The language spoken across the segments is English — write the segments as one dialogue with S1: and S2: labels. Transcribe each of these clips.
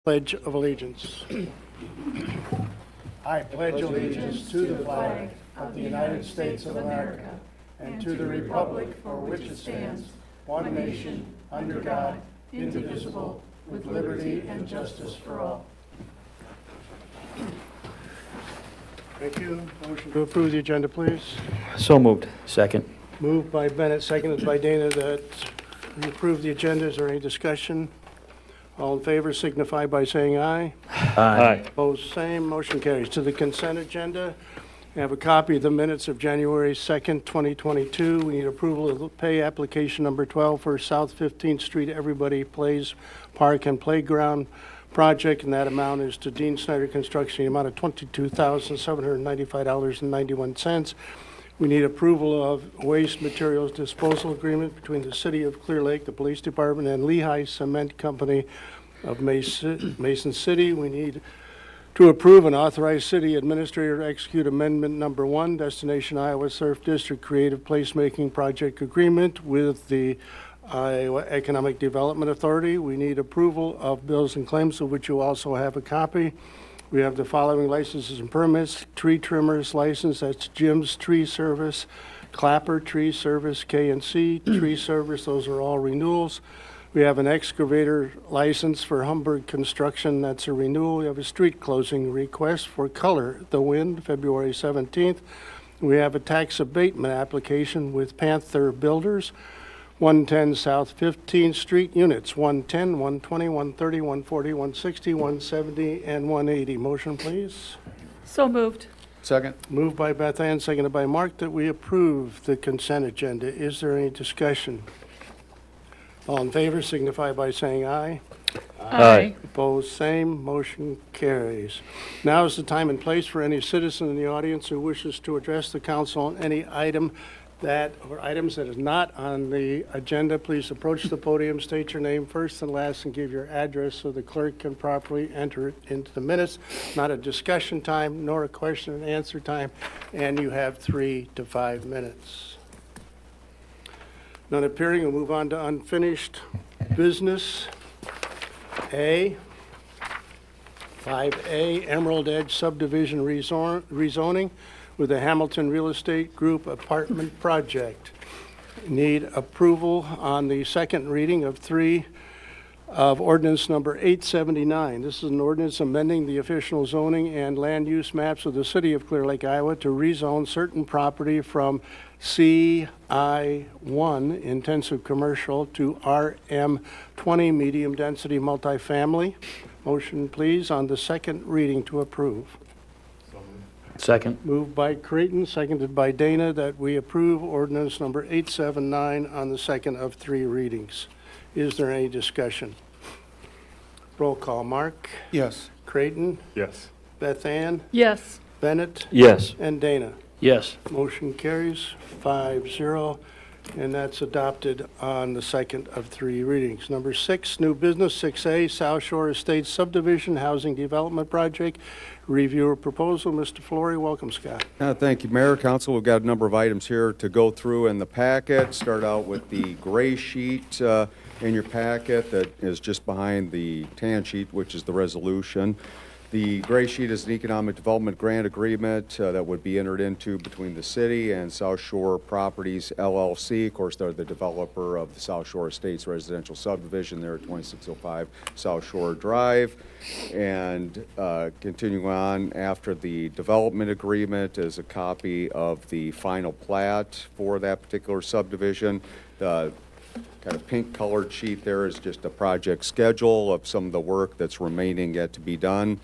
S1: Pledge of Allegiance. I pledge allegiance to the flag of the United States of America and to the republic for which it stands, one nation, under God, indivisible, with liberty and justice for all. Thank you. Motion to approve the agenda, please.
S2: So moved. Second.
S1: Moved by Bennett, seconded by Dana, that we approve the agenda. Is there any discussion? All in favor signify by saying aye.
S2: Aye.
S1: Opposed, same. Motion carries. To the consent agenda, we have a copy of the minutes of January 2nd, 2022. We need approval of the pay application number 12 for South 15th Street Everybody Plays Park and Playground project, and that amount is to Dean Snyder Construction, the amount of $22,795.91. We need approval of waste materials disposal agreement between the City of Clear Lake, the Police Department, and Lehigh Cement Company of Mason City. We need to approve and authorize city administrator to execute amendment number 1, Destination Iowa Surf District Creative Placemaking Project Agreement with the Iowa Economic Development Authority. We need approval of bills and claims, of which you also have a copy. We have the following licenses and permits: tree trimmers license, that's Jim's Tree Service, Clapper Tree Service, K&C Tree Service, those are all renewals. We have an excavator license for Humberg Construction, that's a renewal. We have a street closing request for Color the Wind, February 17th. We have a tax abatement application with Panther Builders, 110 South 15th Street, units 110, 120, 130, 140, 160, 170, and 180. Motion, please.
S3: So moved.
S4: Second.
S1: Moved by Beth Ann, seconded by Mark, that we approve the consent agenda. Is there any discussion? All in favor signify by saying aye.
S2: Aye.
S1: Opposed, same. Motion carries. Now is the time and place for any citizen in the audience who wishes to address the council on any item or items that is not on the agenda. Please approach the podium, state your name first and last, and give your address so the clerk can properly enter it into the minutes. Not a discussion time, nor a question and answer time, and you have 3 to 5 minutes. None appearing, we'll move on to unfinished business. 5A, Emerald Edge Subdivision rezoning with the Hamilton Real Estate Group apartment project. Need approval on the second reading of ordinance number 879. This is an ordinance amending the official zoning and land use maps of the City of Clear Lake, Iowa to rezone certain property from CI1 intensive commercial to RM20 medium density multifamily. Motion, please, on the second reading to approve.
S2: Second.
S1: Moved by Creighton, seconded by Dana, that we approve ordinance number 879 on the second of 3 readings. Is there any discussion? Roll call. Mark?
S4: Yes.
S1: Creighton?
S4: Yes.
S1: Beth Ann?
S3: Yes.
S1: Bennett?
S2: Yes.
S1: And Dana?
S2: Yes.
S1: Motion carries 5-0, and that's adopted on the second of 3 readings. Number 6, new business. 6A, South Shore Estates Subdivision Housing Development Project. Review of proposal. Mr. Flory, welcome, Scott.
S4: Thank you, Mayor, Council. We've got a number of items here to go through in the packet. Start out with the gray sheet in your packet that is just behind the tan sheet, which is the resolution. The gray sheet is an economic development grant agreement that would be entered into between the city and South Shore Properties, LLC. Of course, they're the developer of the South Shore Estates residential subdivision there at 2605 South Shore Drive. And continuing on, after the development agreement is a copy of the final plat for that particular subdivision. The kind of pink colored sheet there is just a project schedule of some of the work that's remaining yet to be done.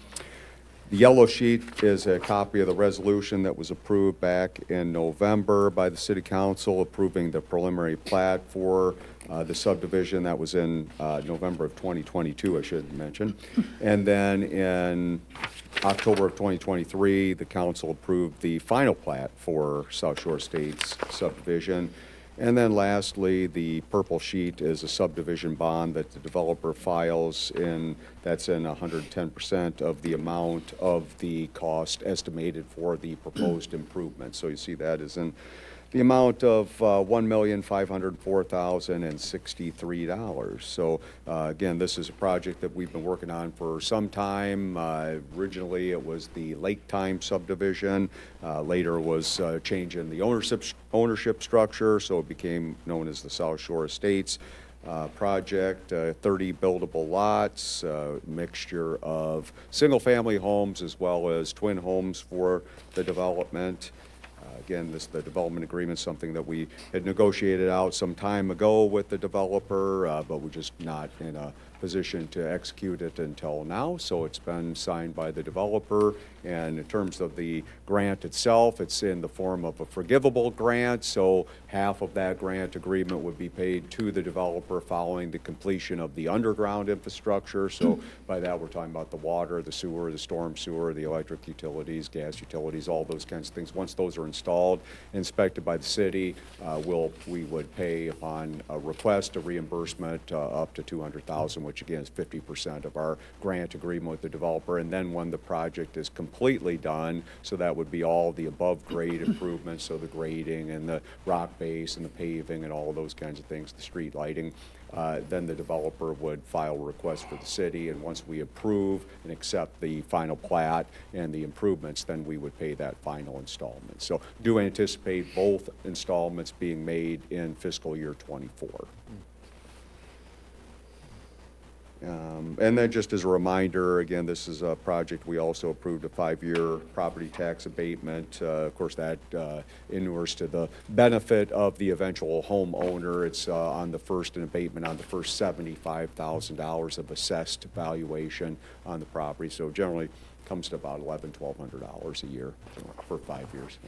S4: The yellow sheet is a copy of the resolution that was approved back in November by the City Council, approving the preliminary plat for the subdivision. That was in November of 2022, I should mention. And then in October of 2023, the council approved the final plat for South Shore Estates subdivision. And then lastly, the purple sheet is a subdivision bond that the developer files in, that's in 110% of the amount of the cost estimated for the proposed improvement. So you see that is in the amount of $1,504,063. So again, this is a project that we've been working on for some time. Originally, it was the Lake Time subdivision. Later was change in the ownership structure, so it became known as the South Shore Estates project. 30 buildable lots, mixture of single-family homes as well as twin homes for the development. Again, the development agreement is something that we had negotiated out some time ago with the developer, but we're just not in a position to execute it until now. So it's been signed by the developer. And in terms of the grant itself, it's in the form of a forgivable grant. So half of that grant agreement would be paid to the developer following the completion of the underground infrastructure. So by that, we're talking about the water, the sewer, the storm sewer, the electric utilities, gas utilities, all those kinds of things. Once those are installed, inspected by the city, we would pay upon a request a reimbursement up to $200,000, which again is 50% of our grant agreement with the developer. And then when the project is completely done, so that would be all the above grade improvements, so the grading and the rock base and the paving and all of those kinds of things, the street lighting, then the developer would file a request for the city, and once we approve and accept the final plat and the improvements, then we would pay that final installment. So do anticipate both installments being made in fiscal year '24. And then just as a reminder, again, this is a project we also approved a 5-year property tax abatement. Of course, that inures to the benefit of the eventual homeowner. It's on the first, an abatement on the first $75,000 of assessed valuation on the property. So generally comes to about $1,100-1,200 a year for 5 years.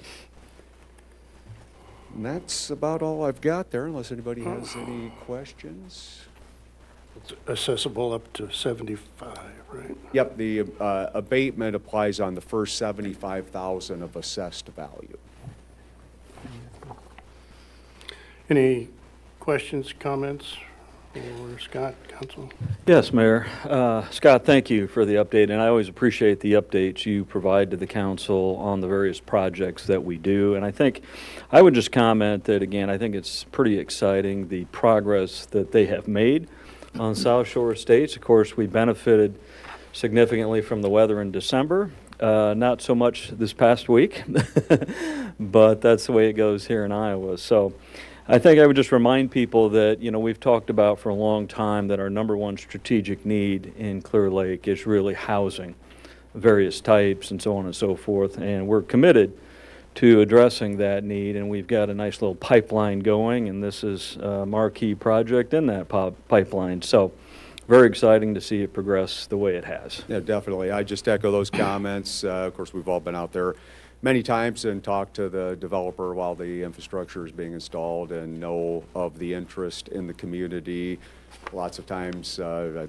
S4: And that's about all I've got there, unless anybody has any questions.
S1: It's accessible up to 75, right?
S4: Yep, the abatement applies on the first 75,000 of assessed value.
S1: Any questions, comments for Scott, Council?
S2: Yes, Mayor. Scott, thank you for the update, and I always appreciate the updates you provide to the council on the various projects that we do. And I think I would just comment that, again, I think it's pretty exciting, the progress that they have made on South Shore Estates. Of course, we benefited significantly from the weather in December. Not so much this past week, but that's the way it goes here in Iowa. So I think I would just remind people that, you know, we've talked about for a long time that our #1 strategic need in Clear Lake is really housing, various types and so on and so forth. And we're committed to addressing that need, and we've got a nice little pipeline going, and this is a marquee project in that pipeline. So very exciting to see it progress the way it has.
S4: Yeah, definitely. I just echo those comments. Of course, we've all been out there many times and talked to the developer while the infrastructure is being installed and know of the interest in the community. Lots of times,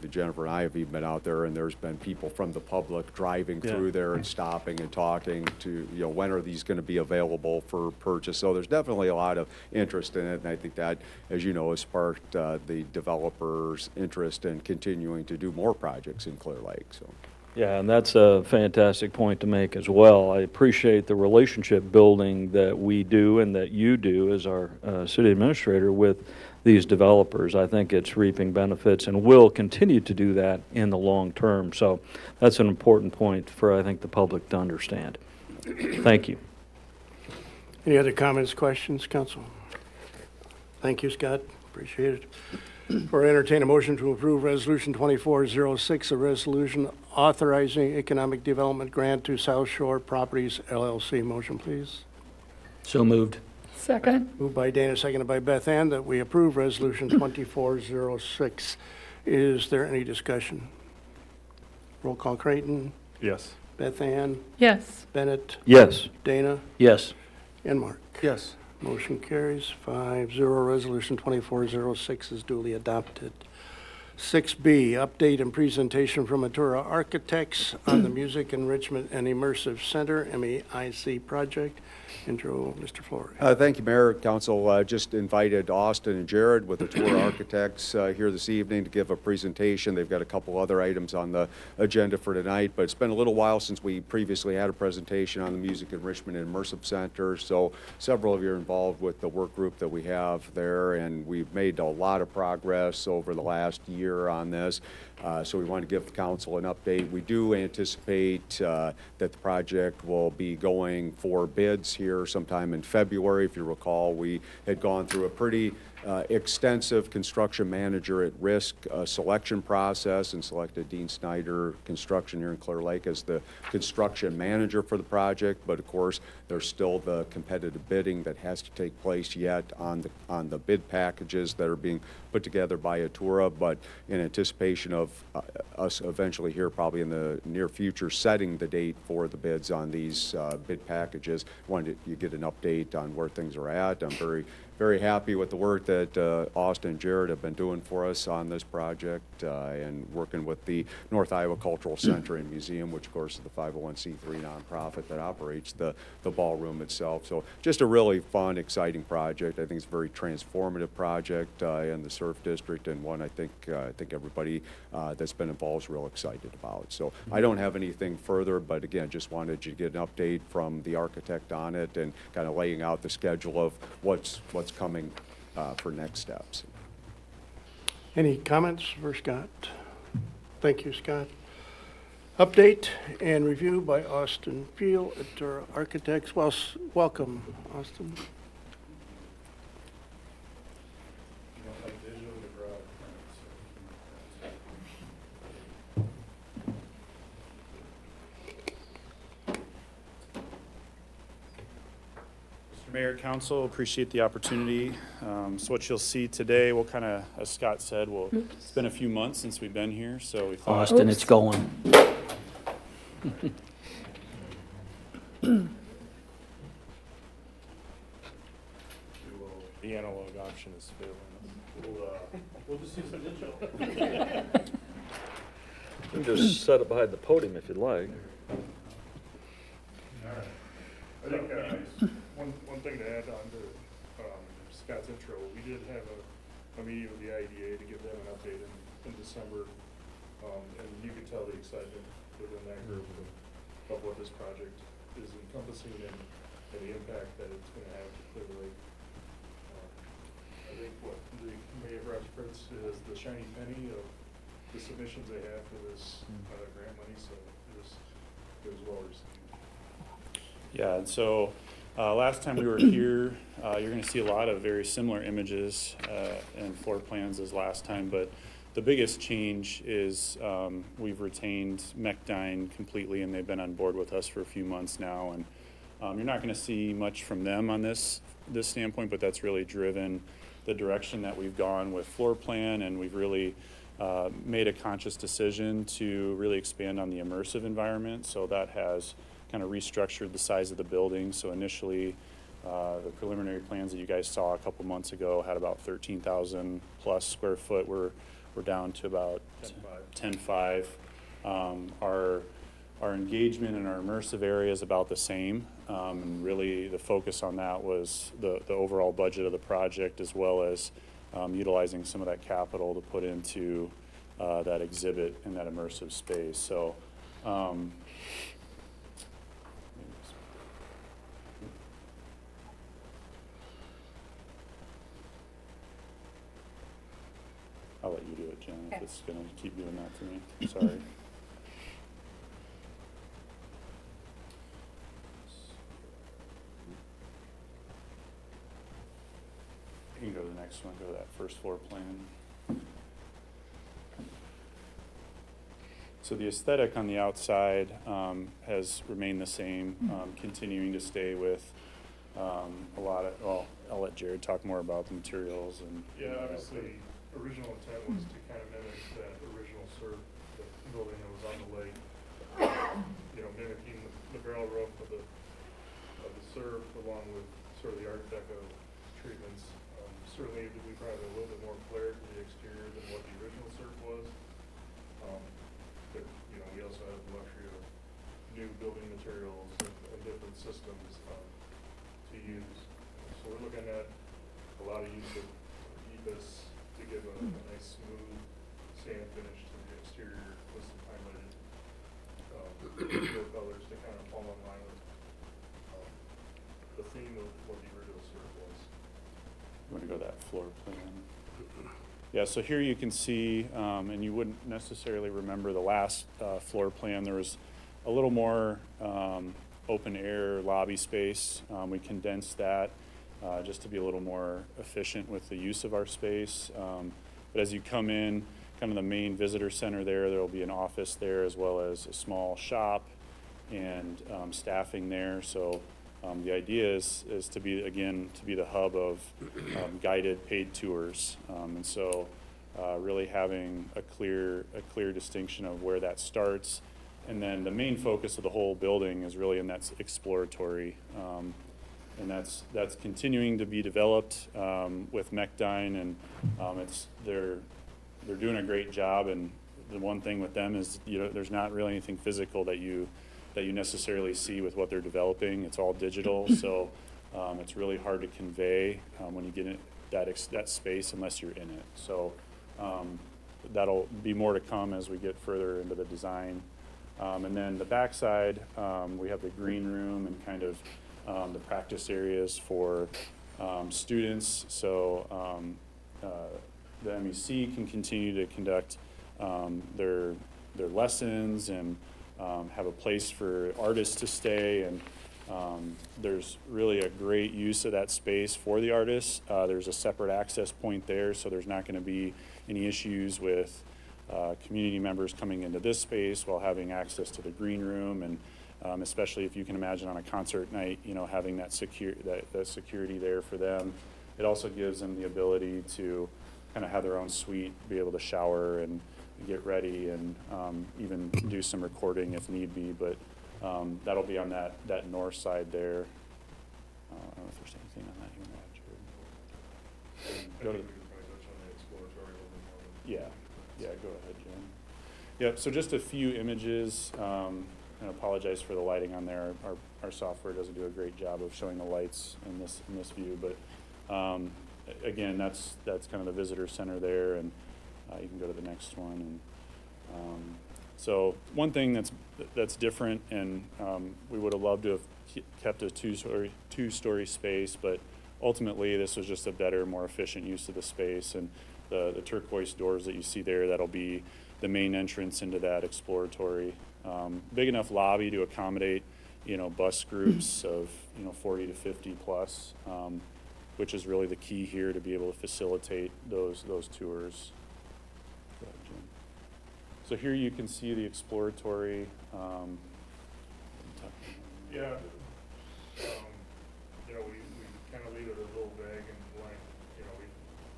S4: Jennifer and I have even been out there, and there's been people from the public driving through there and stopping and talking to, you know, when are these going to be available for purchase. So there's definitely a lot of interest in it, and I think that, as you know, has sparked the developers' interest in continuing to do more projects in Clear Lake. So.
S2: Yeah, and that's a fantastic point to make as well. I appreciate the relationship building that we do and that you do as our city administrator with these developers. I think it's reaping benefits and will continue to do that in the long term. So that's an important point for, I think, the public to understand. Thank you.
S1: Any other comments, questions, Council? Thank you, Scott. Appreciate it. Or entertain a motion to approve Resolution 2406, a resolution authorizing economic development grant to South Shore Properties LLC. Motion, please.
S2: So moved.
S3: Second.
S1: Moved by Dana, seconded by Beth Ann, that we approve Resolution 2406. Is there any discussion? Roll call. Creighton,
S5: Yes.
S1: Beth Ann,
S3: Yes.
S1: Bennett,
S2: Yes.
S1: Dana,
S2: Yes.
S1: and Mark.
S5: Yes.
S1: Motion carries 5-0. Resolution 2406 is duly adopted. 6B, update and presentation from Atura Architects on the Music Enrichment and Immersive Center, MEIC project. Intro, Mr. Flores.
S4: Thank you, Mayor, Council. Just invited Austin and Jared with the Tour Architects here this evening to give a presentation. They've got a couple other items on the agenda for tonight, but it's been a little while since we previously had a presentation on the Music Enrichment and Immersive Center. So several of you are involved with the work group that we have there, and we've made a lot of progress over the last year on this. So we want to give the council an update. We do anticipate that the project will be going for bids here sometime in February. If you recall, we had gone through a pretty extensive construction manager at risk selection process and selected Dean Snyder Construction here in Clear Lake as the construction manager for the project. But of course, there's still the competitive bidding that has to take place yet on the bid packages that are being put together by Atura. But in anticipation of us eventually here, probably in the near future, setting the date for the bids on these bid packages, wanted you get an update on where things are at. I'm very happy with the work that Austin and Jared have been doing for us on this project and working with the North Iowa Cultural Center and Museum, which of course is the 501c3 nonprofit that operates the ballroom itself. So just a really fun, exciting project. I think it's a very transformative project in the Surf District, and one I think everybody that's been involved is real excited about. So I don't have anything further, but again, just wanted you to get an update from the architect on it and kind of laying out the schedule of what's coming for next steps.
S1: Any comments for Scott? Thank you, Scott. Update and review by Austin Field at Atura Architects. Welcome, Austin.
S3: Mayor, Council, appreciate the opportunity. So what you'll see today, we'll kind of, as Scott said, it's been a few months since we've been here, so we thought.
S2: Austin, it's going.
S3: The analog option is failing. We'll just use the digital.
S2: You can just set it behind the podium if you'd like.
S5: I think one thing to add on to Scott's intro, we did have a meeting with the IDA to give them an update in December, and you could tell the excitement within that group of what this project is encompassing and the impact that it's going to have to Clear Lake. I think what the mayor reference is the shiny penny of the submissions they have for this grant money, so it was well received.
S3: Yeah, and so last time we were here, you're going to see a lot of very similar images and floor plans as last time, but the biggest change is we've retained Mechdyne completely, and they've been on board with us for a few months now, and you're not going to see much from them on this standpoint, but that's really driven the direction that we've gone with floor plan, and we've really made a conscious decision to really expand on the immersive environment, so that has kind of restructured the size of the building. So initially, the preliminary plans that you guys saw a couple months ago had about 13,000 plus square foot. We're down to about 10.5. Our engagement in our immersive area is about the same. And really the focus on that was the overall budget of the project, as well as utilizing some of that capital to put into that exhibit in that immersive space. So I'll let you do it, Jen, if it's going to keep doing that to me. Sorry. You can go to the next one, go to that first floor plan. So the aesthetic on the outside has remained the same, continuing to stay with a lot of, well, I'll let Jared talk more about the materials and.
S5: Yeah, obviously, original intent was to kind of mimic that original surf building that was on the lake, mimicking the barrel roof of the surf along with sort of the Art Deco treatments, certainly we probably have a little bit more flair to the exterior than what the original CERT was. But, you know, we also have the luxury of new building materials and different systems to use. So we're looking at a lot of use of EBIS to give a nice smooth sand finish to the exterior with some highlighted steel colors to kind of fall in line with the theme of what the original CERT was.
S3: You want to go to that floor plan? Yeah, so here you can see, and you wouldn't necessarily remember the last floor plan, there was a little more open air lobby space. We condensed that just to be a little more efficient with the use of our space. But as you come in, kind of the main visitor center there will be an office there as well as a small shop and staffing there. So the idea is to be, again, to be the hub of guided paid tours. And so really having a clear distinction of where that starts. And then the main focus of the whole building is really in that exploratory. And that's continuing to be developed with Mechdyne, and they're doing a great job. And the one thing with them is, you know, there's not really anything physical that you necessarily see with what they're developing. It's all digital, so it's really hard to convey when you get in that space unless you're in it. So that'll be more to come as we get further into the design. And then the backside, we have the green room and kind of the practice areas for students. So the MEC can continue to conduct their lessons and have a place for artists to stay, and there's really a great use of that space for the artists. There's a separate access point there, so there's not going to be any issues with community members coming into this space while having access to the green room, and especially if you can imagine on a concert night, you know, having that security there for them. It also gives them the ability to kind of have their own suite, be able to shower and get ready, and even do some recording if need be. But that'll be on that north side there. I don't know if there's anything on that you want to add, Jared.
S5: I
S3: Go
S5: think
S3: to-
S5: we can probably touch on the exploratory a little bit more.
S3: Yeah, go ahead, Jim. Yep, so just a few images. I apologize for the lighting on there. Our software doesn't do a great job of showing the lights in this view, but again, that's kind of the visitor center there, and you can go to the next one. And so one thing that's different, and we would have loved to have kept a two-story space, but ultimately this was just a better, more efficient use of the space. And the turquoise doors that you see there, that'll be the main entrance into that exploratory. Big enough lobby to accommodate, you know, bus groups of, you know, 40 to 50 plus, which is really the key here to be able to facilitate those tours. Go ahead, Jim. So here you can see the exploratory.
S5: Yeah, you know, we kind of leave it a little vague and blank. You know,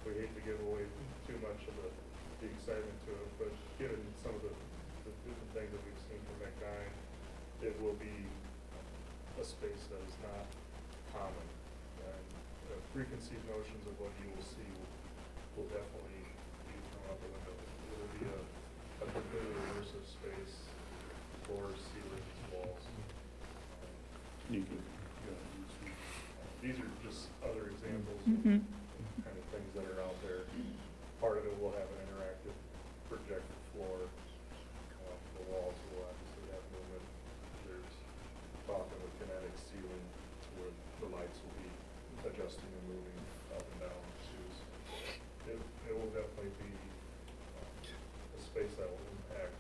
S5: we hate to give away too much of the excitement to it, but given some of the different things that we've seen from Mechdyne, it will be a space that is not common. And preconceived notions of what you will see will definitely be thrown out the window. It will be a completely immersive space, floors, ceilings, walls.
S3: You can,
S5: These are just other examples of kind of things that are out there. Part of it will have an interactive projected floor. The walls will obviously have movement. There's talk of a kinetic ceiling where the lights will be adjusting and moving up and down too. So it will definitely be a space that will impact,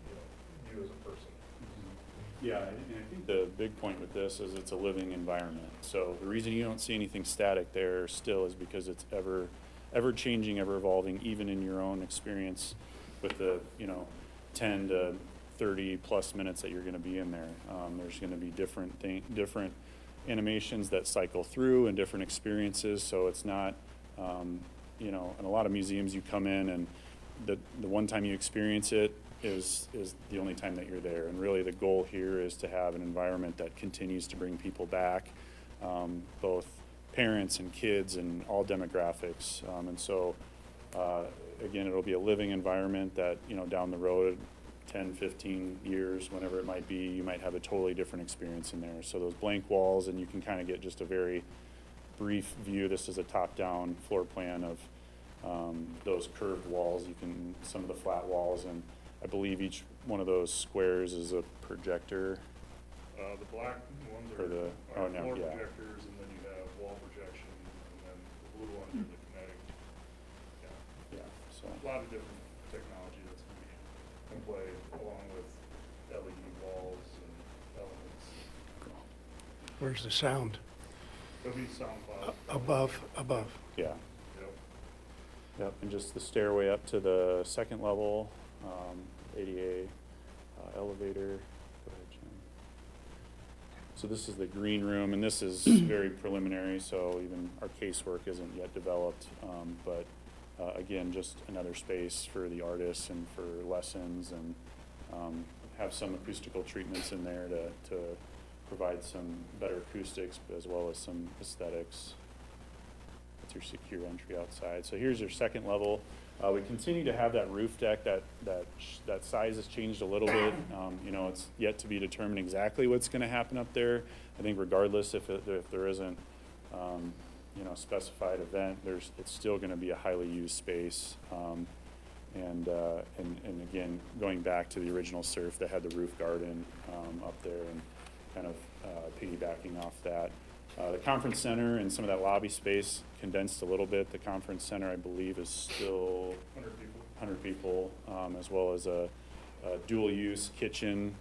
S5: you know, you as a person.
S3: Yeah, and I think the big point with this is it's a living environment. So the reason you don't see anything static there still is because it's ever changing, ever evolving, even in your own experience with the, you know, 10 to 30 plus minutes that you're going to be in there. There's going to be different animations that cycle through and different experiences. So it's not, you know, in a lot of museums you come in and the one time you experience it is the only time that you're there. And really the goal here is to have an environment that continues to bring people back, both parents and kids and all demographics. And so, again, it'll be a living environment that, you know, down the road, 10, 15 years, whenever it might be, you might have a totally different experience in there. So those blank walls, and you can kind of get just a very brief view. This is a top-down floor plan of those curved walls. You can, some of the flat walls, and I believe each one of those squares is a projector.
S5: The black ones
S3: Or the-
S5: are
S3: oh, no,
S5: floor
S3: yeah.
S5: projectors, and then you have wall projection, and then the blue ones are the kinetic. Yeah,
S3: Yeah, so,
S5: a lot of different technology that's gonna be in play, along with LED walls and elements.
S1: Where's the sound?
S5: There'll be sound cloud.
S1: Above.
S3: yeah.
S5: Yep.
S3: Yep, and just the stairway up to the second level, ADA elevator. Go ahead, Jim. So this is the green room, and this is very preliminary, so even our casework isn't yet developed. But again, just another space for the artists and for lessons, and have some acoustical treatments in there to provide some better acoustics as well as some aesthetics. That's your secure entry outside. So here's your second level. We continue to have that roof deck. That size has changed a little bit. You know, it's yet to be determined exactly what's going to happen up there. I think regardless if there isn't, you know, specified event, it's still going to be a highly used space. And again, going back to the original surf that had the roof garden up there, and kind of piggybacking off that. The conference center and some of that lobby space condensed a little bit. The conference center, I believe, is still 100 people, as well as a dual-use kitchen,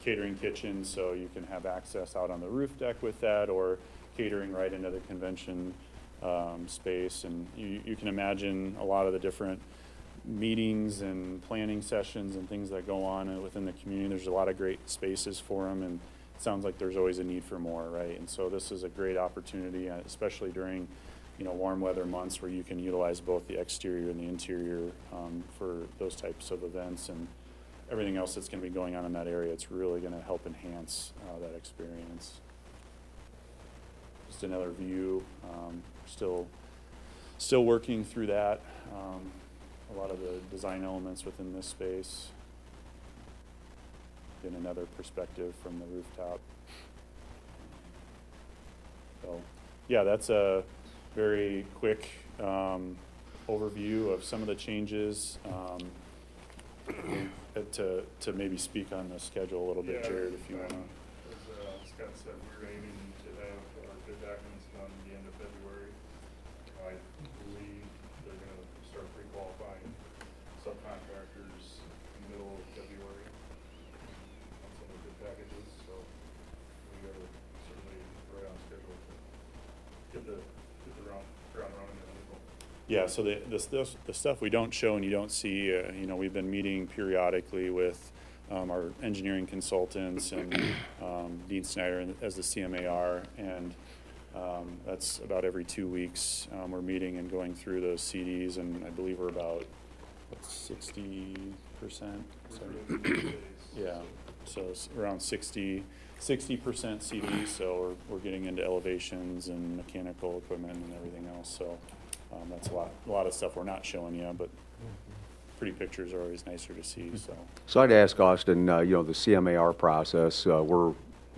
S3: catering kitchen, so you can have access out on the roof deck with that, or catering right into the convention space. And you can imagine a lot of the different meetings and planning sessions and things that go on within the community. There's a lot of great spaces for them, and it sounds like there's always a need for more, right? And so this is a great opportunity, especially during, you know, warm weather months, where you can utilize both the exterior and the interior for those types of events and everything else that's going to be going on in that area. It's really going to help enhance that experience. Just another view. Still working through that. A lot of the design elements within this space. Get another perspective from the rooftop. So, yeah, that's a very quick overview of some of the changes. To maybe speak on the schedule a little bit, Jared, if you want to.
S5: As Scott said, we're aiming to have our bid documents done at the end of February. I believe they're gonna start pre-qualifying subcontractors in the middle of February on some of the bid packages, so we are certainly right on schedule to get the ground running in April.
S3: Yeah, so the stuff we don't show and you don't see, you know, we've been meeting periodically with our engineering consultants and Dean Snyder as the CMAR, and that's about every 2 weeks. We're meeting and going through those CDs, and I believe we're about, what, 60%? Yeah, so it's around 60% CDs, so we're getting into elevations and mechanical equipment and everything else, so that's a lot of stuff we're not showing you, but pretty pictures are always nicer to see, so.
S4: So I'd ask Austin, you know, the CMAR process, we're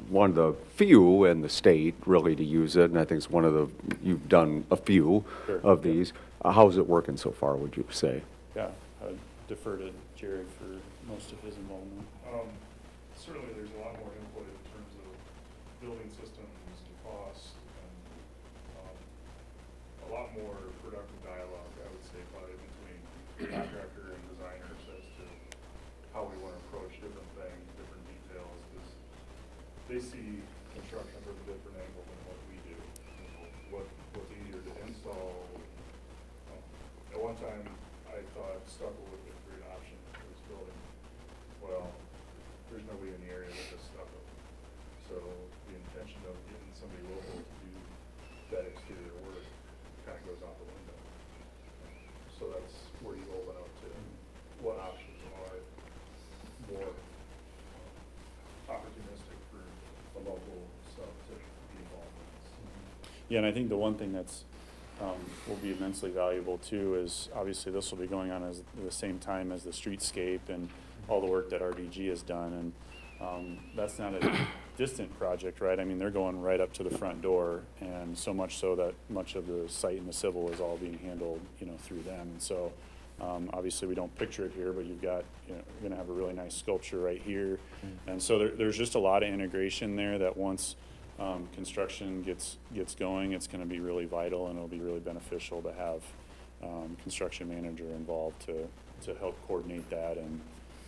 S4: one of the few in the state really to use it, and I think it's one of the, you've done a few
S3: Sure.
S4: of these. How's it working so far, would you say?
S3: Yeah, I'd defer to Jared for most of his involvement.
S5: Certainly, there's a lot more input in terms of building systems and cost, and a lot more productive dialogue, I would say, probably between contractor and designers as to how we want to approach different things, different details, because they see construction from a different angle than what we do. What's easier to install. At one time, I thought stucco would be a great option for this building. Well, there's nobody in the area that does stucco. So the intention of getting somebody local to do that exterior work kind of goes out the window. So that's where you open up to what options are more opportunistic for the local stuff to be involved in.
S3: Yeah, and I think the one thing that's, will be immensely valuable too is, obviously this will be going on at the same time as the streetscape and all the work that RDG has done, and that's not a distant project, right? I mean, they're going right up to the front door, and so much so that much of the site and the civil is all being handled, you know, through them. And so, obviously we don't picture it here, but you've got, you know, you're gonna have a really nice sculpture right here. And so there's just a lot of integration there that once construction gets going, it's gonna be really vital, and it'll be really beneficial to have construction manager involved to help coordinate that and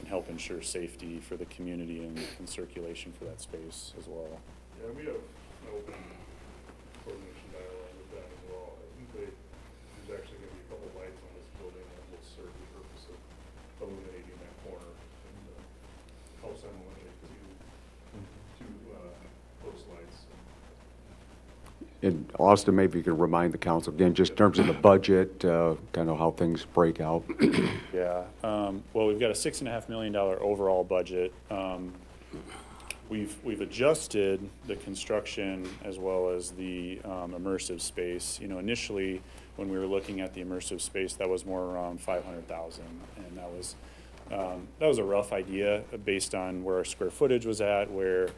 S3: help ensure safety for the community and circulation for that space as well.
S5: Yeah, we have an open coordination dialogue with that as well. I think there's actually gonna be a couple of lights on this building that will serve the purpose of illuminating that corner and helps them eliminate two post lights.
S4: And Austin, maybe you could remind the council again, just in terms of the budget, kind of how things break out.
S3: Yeah, well, we've got a $6.5 million overall budget. We've adjusted the construction as well as the immersive space. You know, initially, when we were looking at the immersive space, that was more around 500,000, and that was a rough idea based on where our square footage was at, where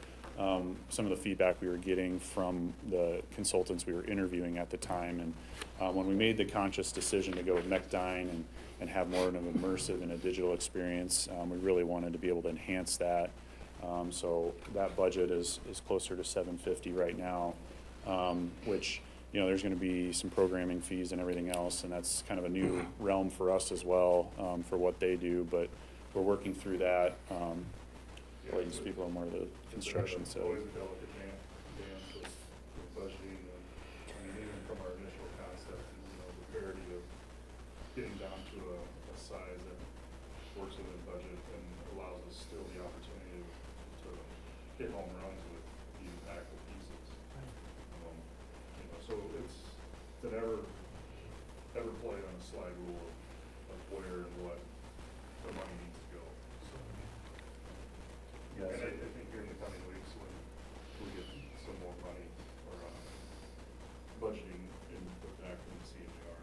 S3: some of the feedback we were getting from the consultants we were interviewing at the time. And when we made the conscious decision to go with Mechdyne and have more of an immersive and a digital experience, we really wanted to be able to enhance that. So that budget is closer to 750 right now, which, you know, there's going to be some programming fees and everything else, and that's kind of a new realm for us as well, for what they do, but we're working through that. I'll let you speak a little more to the construction
S5: It's
S3: side.
S5: always a delicate dance with budgeting, and I mean, even from our initial concept, you know, the parity of getting down to a size that works within budget and allows us still the opportunity to hit home runs with the impactful pieces. You know, so it's an ever play on a slide rule of where and what the money needs to go. So,
S3: Yeah,
S5: and
S3: so-
S5: I think here in the coming weeks, when we get some more money or budgeting input back from the CHR,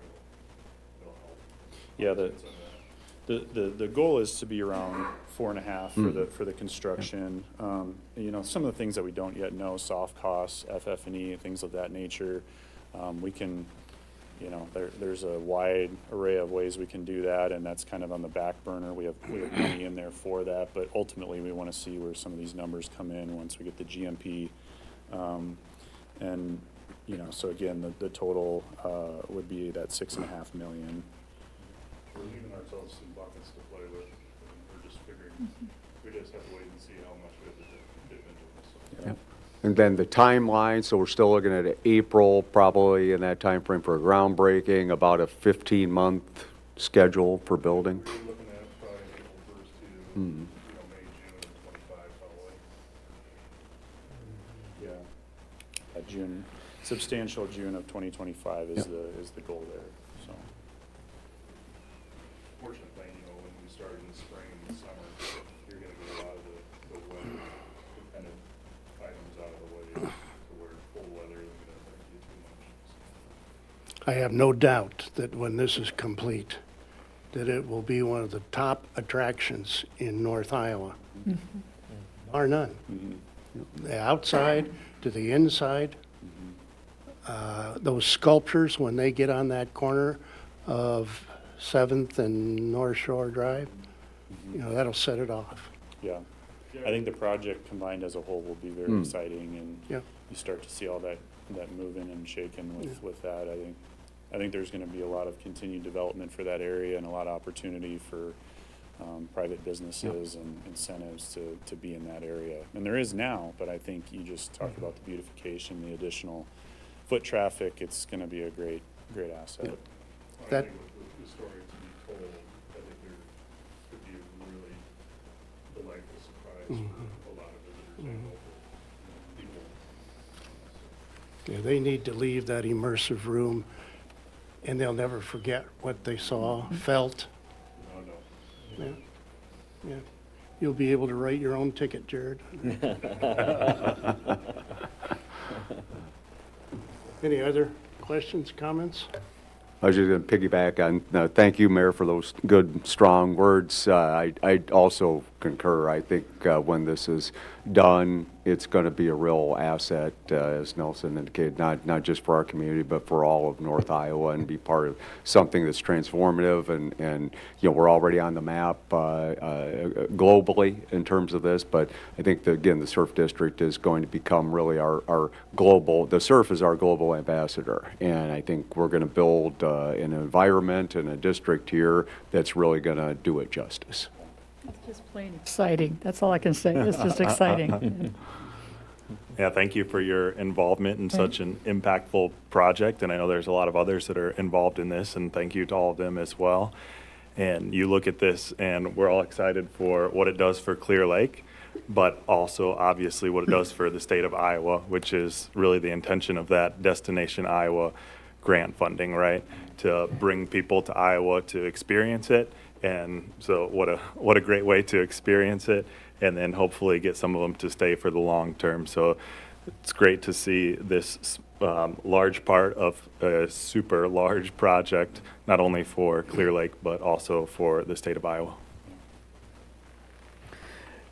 S5: it'll help.
S3: Yeah,
S5: Some of that.
S3: the goal is to be around 4.5 for the construction. You know, some of the things that we don't yet know, soft costs, FF&E, things of that nature, we can, you know, there's a wide array of ways we can do that, and that's kind of on the back burner. We have money in there for that, but ultimately we want to see where some of these numbers come in once we get the GMP. And, you know, so again, the total would be that $6.5 million.
S5: We're leaving ourselves some buckets to play with, and we're just figuring, we just have to wait and see how much we have to dip into this.
S3: Yeah.
S4: And then the timeline, so we're still looking at April, probably in that time frame for a groundbreaking, about a 15-month schedule for building.
S5: We're looking at probably April 1st to, you know, May, June of 25 probably.
S3: Yeah. June, substantial June of 2025 is the goal there, so.
S5: Fortunate thing, you know, when we started in the spring and the summer, you're gonna get a lot of the weather dependent items out of the way to where cold weather isn't gonna affect you too much.
S1: I have no doubt that when this is complete, that it will be one of the top attractions in North Iowa. Bar none. The outside to the inside, those sculptures, when they get on that corner of 7th and North Shore Drive, you know, that'll set it off.
S3: Yeah, I think the project combined as a whole will be very exciting, and
S1: Yeah.
S3: you start to see all that moving and shaking with that. I think there's gonna be a lot of continued development for that area and a lot of opportunity for private businesses and incentives to be in that area. And there is now, but I think you just talk about the beautification, the additional foot traffic, it's gonna be a great asset.
S5: Well, I
S1: That-
S5: think with the story to be told, I think there could be a really delightful surprise for a lot of visitors and local people.
S1: Yeah, they need to leave that immersive room, and they'll never forget what they saw, felt.
S5: No,
S1: Yeah, yeah. You'll be able to write your own ticket, Jared. Any other questions, comments?
S4: I was just going to piggyback on, thank you, Mayor, for those good, strong words. I also concur. I think when this is done, it's going to be a real asset, as Nelson indicated, not just for our community, but for all of North Iowa, and be part of something that's transformative. And we're already on the map globally in terms of this, but I think that, again, the Surf District is going to become really our global, the surf is our global ambassador. And I think we're going to build an environment and a district here that's really going to do it justice.
S6: It's just plain exciting. That's all I can say. It's just exciting.
S7: Yeah, thank you for your involvement in such an impactful project, and I know there's a lot of others that are involved in this, and thank you to all of them as well. And you look at this, and we're all excited for what it does for Clear Lake, but also obviously what it does for the state of Iowa, which is really the intention of that Destination Iowa grant funding, right? To bring people to Iowa to experience it. And so what a great way to experience it, and then hopefully get some of them to stay for the long term. So it's great to see this large part of a super large project, not only for Clear Lake, but also for the state of Iowa.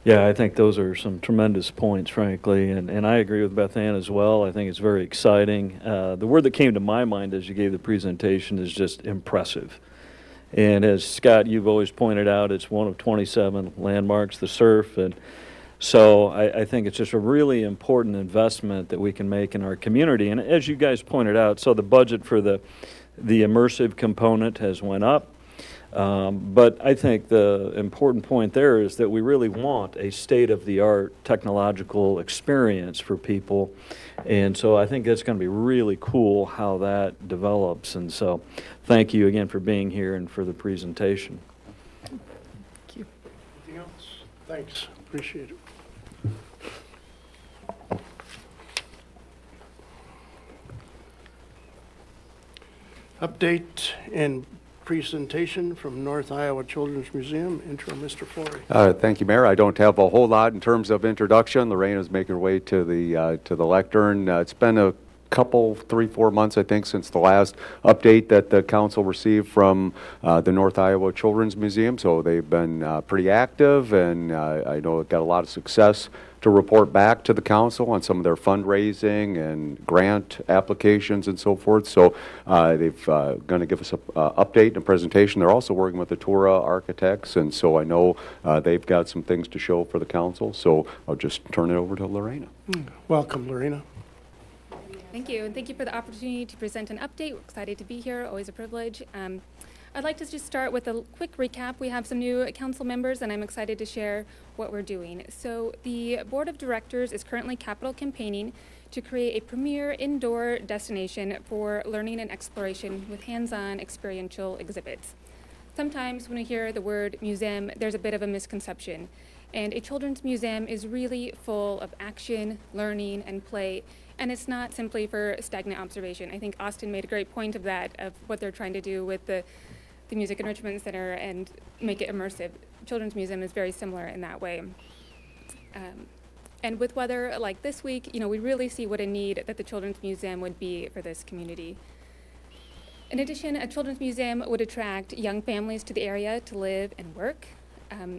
S2: Yeah, I think those are some tremendous points, frankly, and I agree with Beth Ann as well. I think it's very exciting. The word that came to my mind as you gave the presentation is just impressive. And as Scott, you've always pointed out, it's one of 27 landmarks, the surf. And so I think it's just a really important investment that we can make in our community. And as you guys pointed out, so the budget for the immersive component has went up. But I think the important point there is that we really want a state-of-the-art technological experience for people. And so I think that's going to be really cool how that develops. And so thank you again for being here and for the presentation.
S6: Thank you.
S1: Anything else? Thanks, appreciate it. Update and presentation from North Iowa Children's Museum. Intro, Mr. Flory.
S4: Thank you, Mayor. I don't have a whole lot in terms of introduction. Lorena's making her way to the lectern. It's been a couple, 3-4 months, I think, since the last update that the council received from the North Iowa Children's Museum. So they've been pretty active, and I know it got a lot of success to report back to the council on some of their fundraising and grant applications and so forth. So they've going to give us an update and a presentation. They're also working with the Tura architects, and so I know they've got some things to show for the council. So I'll just turn it over to Lorena.
S1: Welcome, Lorena.
S8: Thank you, and thank you for the opportunity to present an update. We're excited to be here, always a privilege. I'd like to just start with a quick recap. We have some new council members, and I'm excited to share what we're doing. So the Board of Directors is currently capital campaigning to create a premier indoor destination for learning and exploration with hands-on experiential exhibits. Sometimes when we hear the word museum, there's a bit of a misconception. And a children's museum is really full of action, learning, and play. And it's not simply for stagnant observation. I think Austin made a great point of that, of what they're trying to do with the Music Enrichment Center and make it immersive. Children's Museum is very similar in that way. And with weather like this week, we really see what a need that the Children's Museum would be for this community. In addition, a Children's Museum would attract young families to the area to live and work.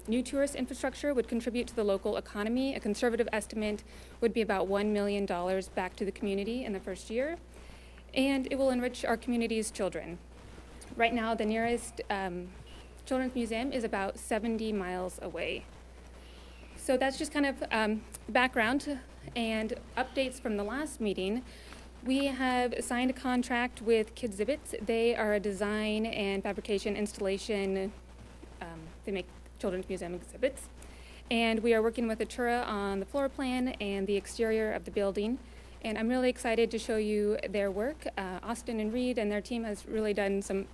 S8: New tourist infrastructure would contribute to the local economy. A conservative estimate would be about $1 million back to the community in the first year. And it will enrich our community's children. Right now, the nearest Children's Museum is about 70 miles away. So that's just kind of background and updates from the last meeting. We have signed a contract with Kidzibits. They are a design and fabrication installation. They make Children's Museum exhibits. And we are working with Atura on the floor plan and the exterior of the building. And I'm really excited to show you their work. Austin and Reed and their team has really done some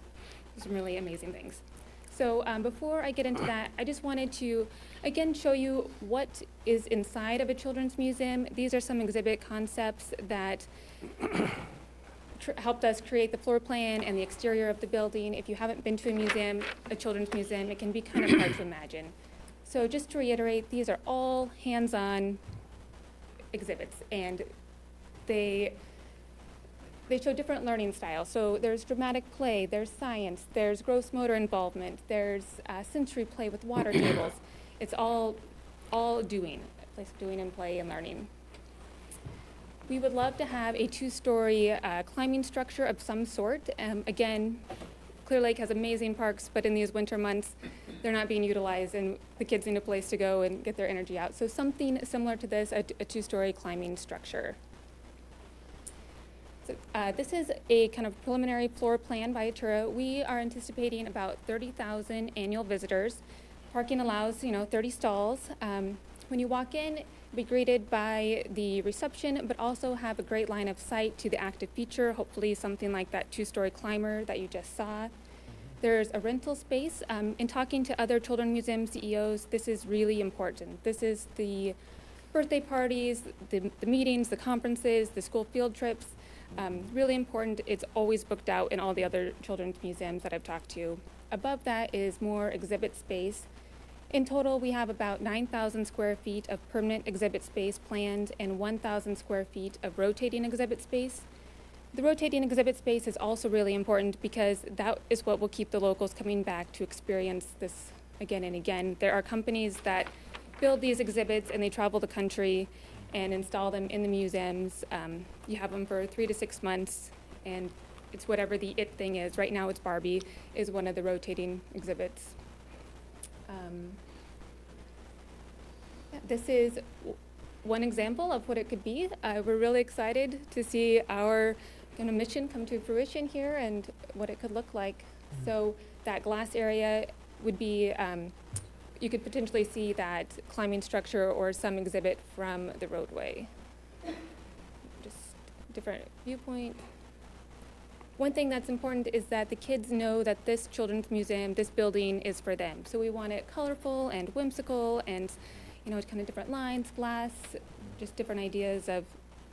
S8: really amazing things. So before I get into that, I just wanted to, again, show you what is inside of a children's museum. These are some exhibit concepts that helped us create the floor plan and the exterior of the building. If you haven't been to a museum, a children's museum, it can be kind of hard to imagine. So just to reiterate, these are all hands-on exhibits, and they they show different learning styles. So there's dramatic play, there's science, there's gross motor involvement, there's sensory play with water tables. It's all doing, a place of doing and play and learning. We would love to have a two-story climbing structure of some sort. Again, Clear Lake has amazing parks, but in these winter months, they're not being utilized, and the kids need a place to go and get their energy out. So something similar to this, a two-story climbing structure. So, this is a kind of preliminary floor plan by Atura. We are anticipating about 30,000 annual visitors. Parking allows, 30 stalls. When you walk in, be greeted by the reception, but also have a great line of sight to the active feature, hopefully something like that two-story climber that you just saw. There's a rental space. In talking to other children's museum CEOs, this is really important. This is the birthday parties, the meetings, the conferences, the school field trips. Really important. It's always booked out in all the other children's museums that I've talked to. Above that is more exhibit space. In total, we have about 9,000 square feet of permanent exhibit space planned and 1,000 square feet of rotating exhibit space. The rotating exhibit space is also really important because that is what will keep the locals coming back to experience this again and again. There are companies that build these exhibits and they travel the country and install them in the museums. You have them for 3 to 6 months, and it's whatever the it thing is. Right now it's Barbie is one of the rotating exhibits. This is one example of what it could be. We're really excited to see our kind of mission come to fruition here and what it could look like. So that glass area would be, you could potentially see that climbing structure or some exhibit from the roadway. Just different viewpoint. One thing that's important is that the kids know that this children's museum, this building is for them. So we want it colorful and whimsical and, kind of different lines, glass, just different ideas of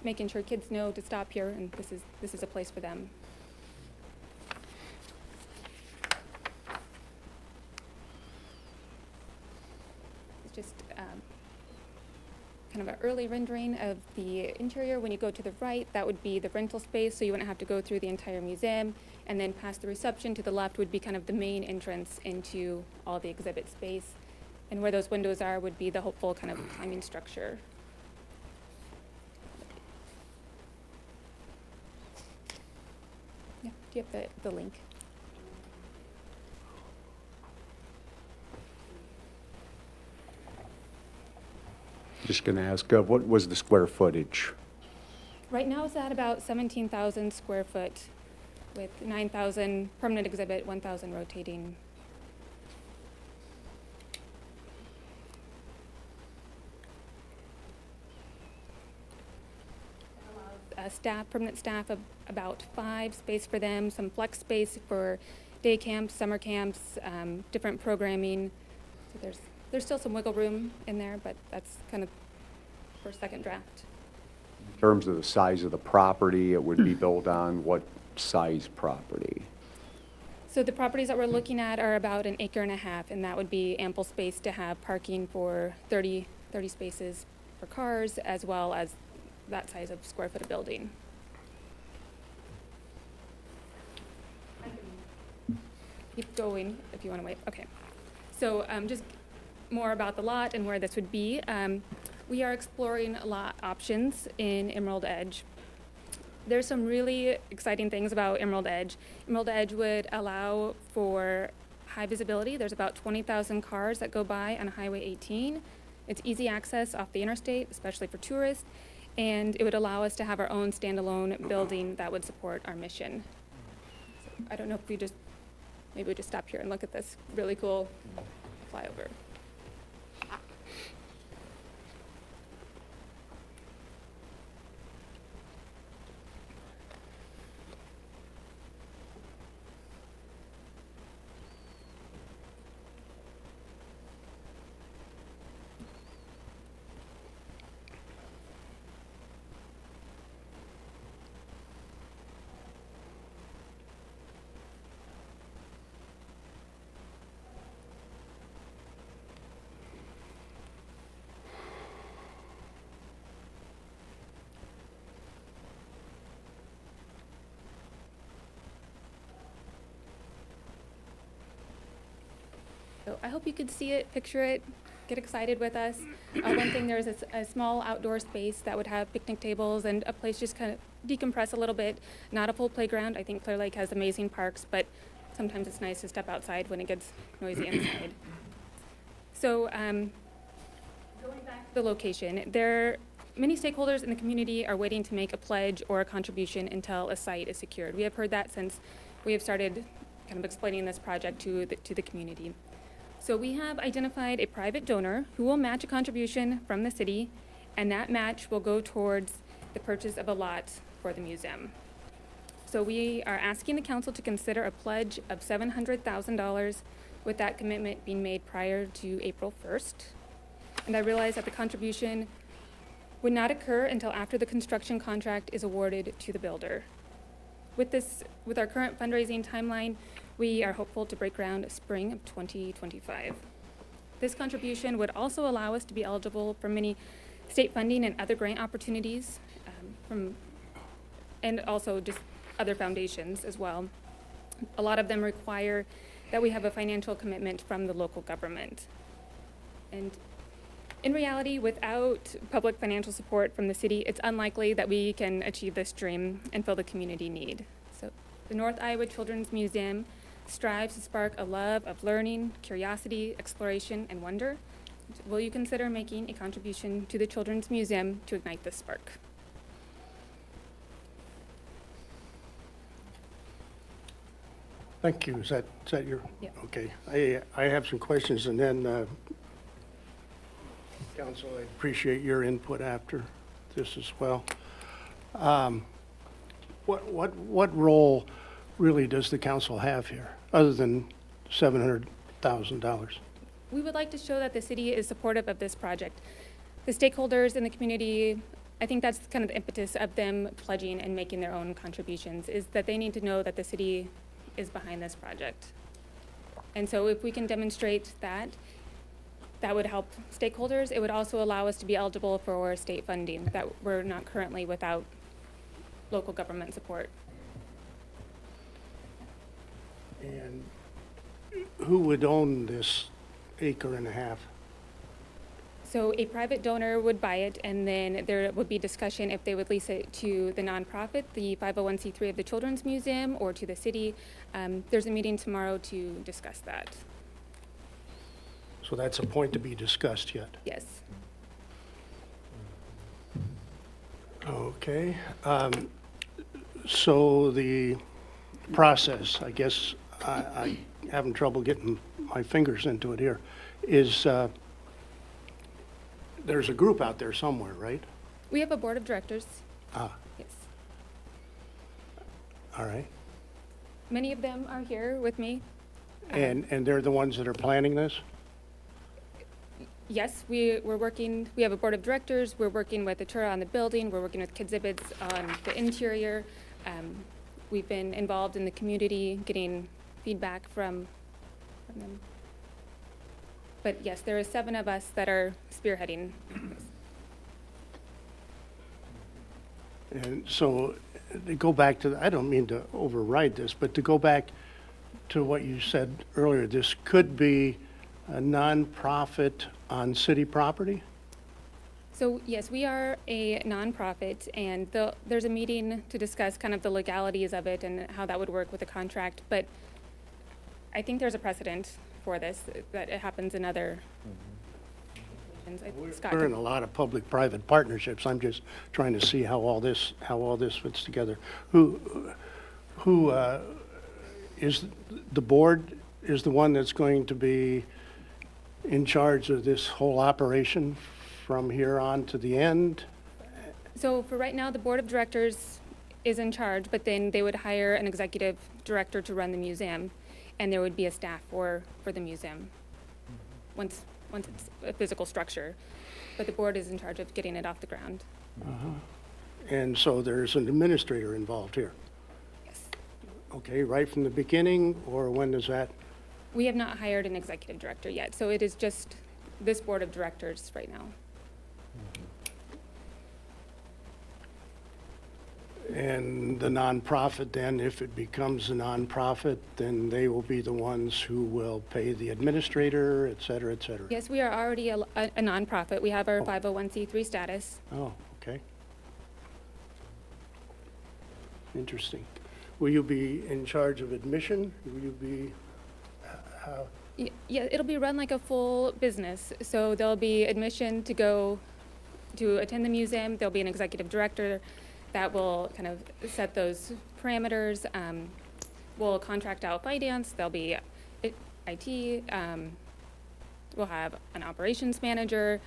S8: making sure kids know to stop here and this is a place for them. It's just kind of an early rendering of the interior. When you go to the right, that would be the rental space, so you wouldn't have to go through the entire museum. And then past the reception to the left would be kind of the main entrance into all the exhibit space. And where those windows are would be the hopeful kind of climbing structure. Yeah, do you have the link?
S9: Just going to ask, what was the square footage?
S8: Right now it's at about 17,000 square foot with 9,000 permanent exhibit, 1,000 rotating. Permanent staff of about 5, space for them, some flex space for day camps, summer camps, different programming. So there's still some wiggle room in there, but that's kind of for second draft.
S9: In terms of the size of the property it would be built on, what size property?
S8: So the properties that we're looking at are about 1.5 acres, and that would be ample space to have parking for 30 spaces for cars, as well as that size of square foot of building. I can keep going if you want to wait. Okay. So just more about the lot and where this would be. We are exploring lot options in Emerald Edge. There's some really exciting things about Emerald Edge. Emerald Edge would allow for high visibility. There's about 20,000 cars that go by on Highway 18. It's easy access off the interstate, especially for tourists, and it would allow us to have our own standalone building that would support our mission. So I don't know if maybe we just stop here and look at this really cool flyover. So I hope you could see it, picture it, get excited with us. One thing, there's a small outdoor space that would have picnic tables and a place just kind of decompress a little bit. Not a full playground. I think Clear Lake has amazing parks, but sometimes it's nice to step outside when it gets noisy inside. So going back to the location, many stakeholders in the community are waiting to make a pledge or a contribution until a site is secured. We have heard that since we have started kind of explaining this project to the community. So we have identified a private donor who will match a contribution from the city, and that match will go towards the purchase of a lot for the museum. So we are asking the council to consider a pledge of $700,000, with that commitment being made prior to April 1st. And I realize that the contribution would not occur until after the construction contract is awarded to the builder. With our current fundraising timeline, we are hopeful to break ground spring of 2025. This contribution would also allow us to be eligible for many state funding and other grant opportunities, and also just other foundations as well. A lot of them require that we have a financial commitment from the local government. And in reality, without public financial support from the city, it's unlikely that we can achieve this dream and fill the community need. So the North Iowa Children's Museum strives to spark a love of learning, curiosity, exploration, and wonder. Will you consider making a contribution to the Children's Museum to ignite this spark?
S1: Thank you. Is that your?
S8: Yeah.
S1: Okay. I have some questions, and then, Council, I appreciate your input after this as well. What role really does the council have here, other than $700,000?
S8: We would like to show that the city is supportive of this project. The stakeholders in the community, I think that's kind of the impetus of them pledging and making their own contributions, is that they need to know that the city is behind this project. And so if we can demonstrate that, that would help stakeholders. It would also allow us to be eligible for state funding that we're not currently without local government support.
S1: And who would own this acre and a half?
S8: So a private donor would buy it, and then there would be discussion if they would lease it to the nonprofit, the 501c3 of the Children's Museum, or to the city. There's a meeting tomorrow to discuss that.
S1: So that's a point to be discussed yet.
S8: Yes.
S1: Okay. So the process, I guess, I'm having trouble getting my fingers into it here, is there's a group out there somewhere, right?
S8: We have a board of directors.
S1: Ah,
S8: Yes.
S1: all right.
S8: Many of them are here with me.
S1: And they're the ones that are planning this?
S8: Yes, we're working, we have a board of directors, we're working with Atura on the building, we're working with Kidsibits on the interior. We've been involved in the community, getting feedback from them. But yes, there are 7 of us that are spearheading this.
S1: And so to go back to, I don't mean to override this, but to go back to what you said earlier, this could be a nonprofit on city property?
S8: So yes, we are a nonprofit, and there's a meeting to discuss kind of the legalities of it and how that would work with the contract. But I think there's a precedent for this, that it happens in other. Scott,
S1: We're in a lot of public-private partnerships. I'm just trying to see how all this fits together. Who is the board is the one that's going to be in charge of this whole operation from here on to the end?
S8: So for right now, the board of directors is in charge, but then they would hire an executive director to run the museum, and there would be a staff for the museum once it's a physical structure. But the board is in charge of getting it off the ground.
S1: And so there's an administrator involved here.
S8: Yes.
S1: Okay, right from the beginning, or when does that?
S8: We have not hired an executive director yet, so it is just this board of directors right now.
S1: And the nonprofit then, if it becomes a nonprofit, then they will be the ones who will pay the administrator, et cetera, et cetera?
S8: Yes, we are already a nonprofit. We have our 501c3 status.
S1: Oh, okay. Interesting. Will you be in charge of admission? Will you be, how?
S8: Yeah, it'll be run like a full business. So there'll be admission to go to attend the museum. There'll be an executive director that will kind of set those parameters. We'll contract out finance. There'll be IT. We'll have an operations manager,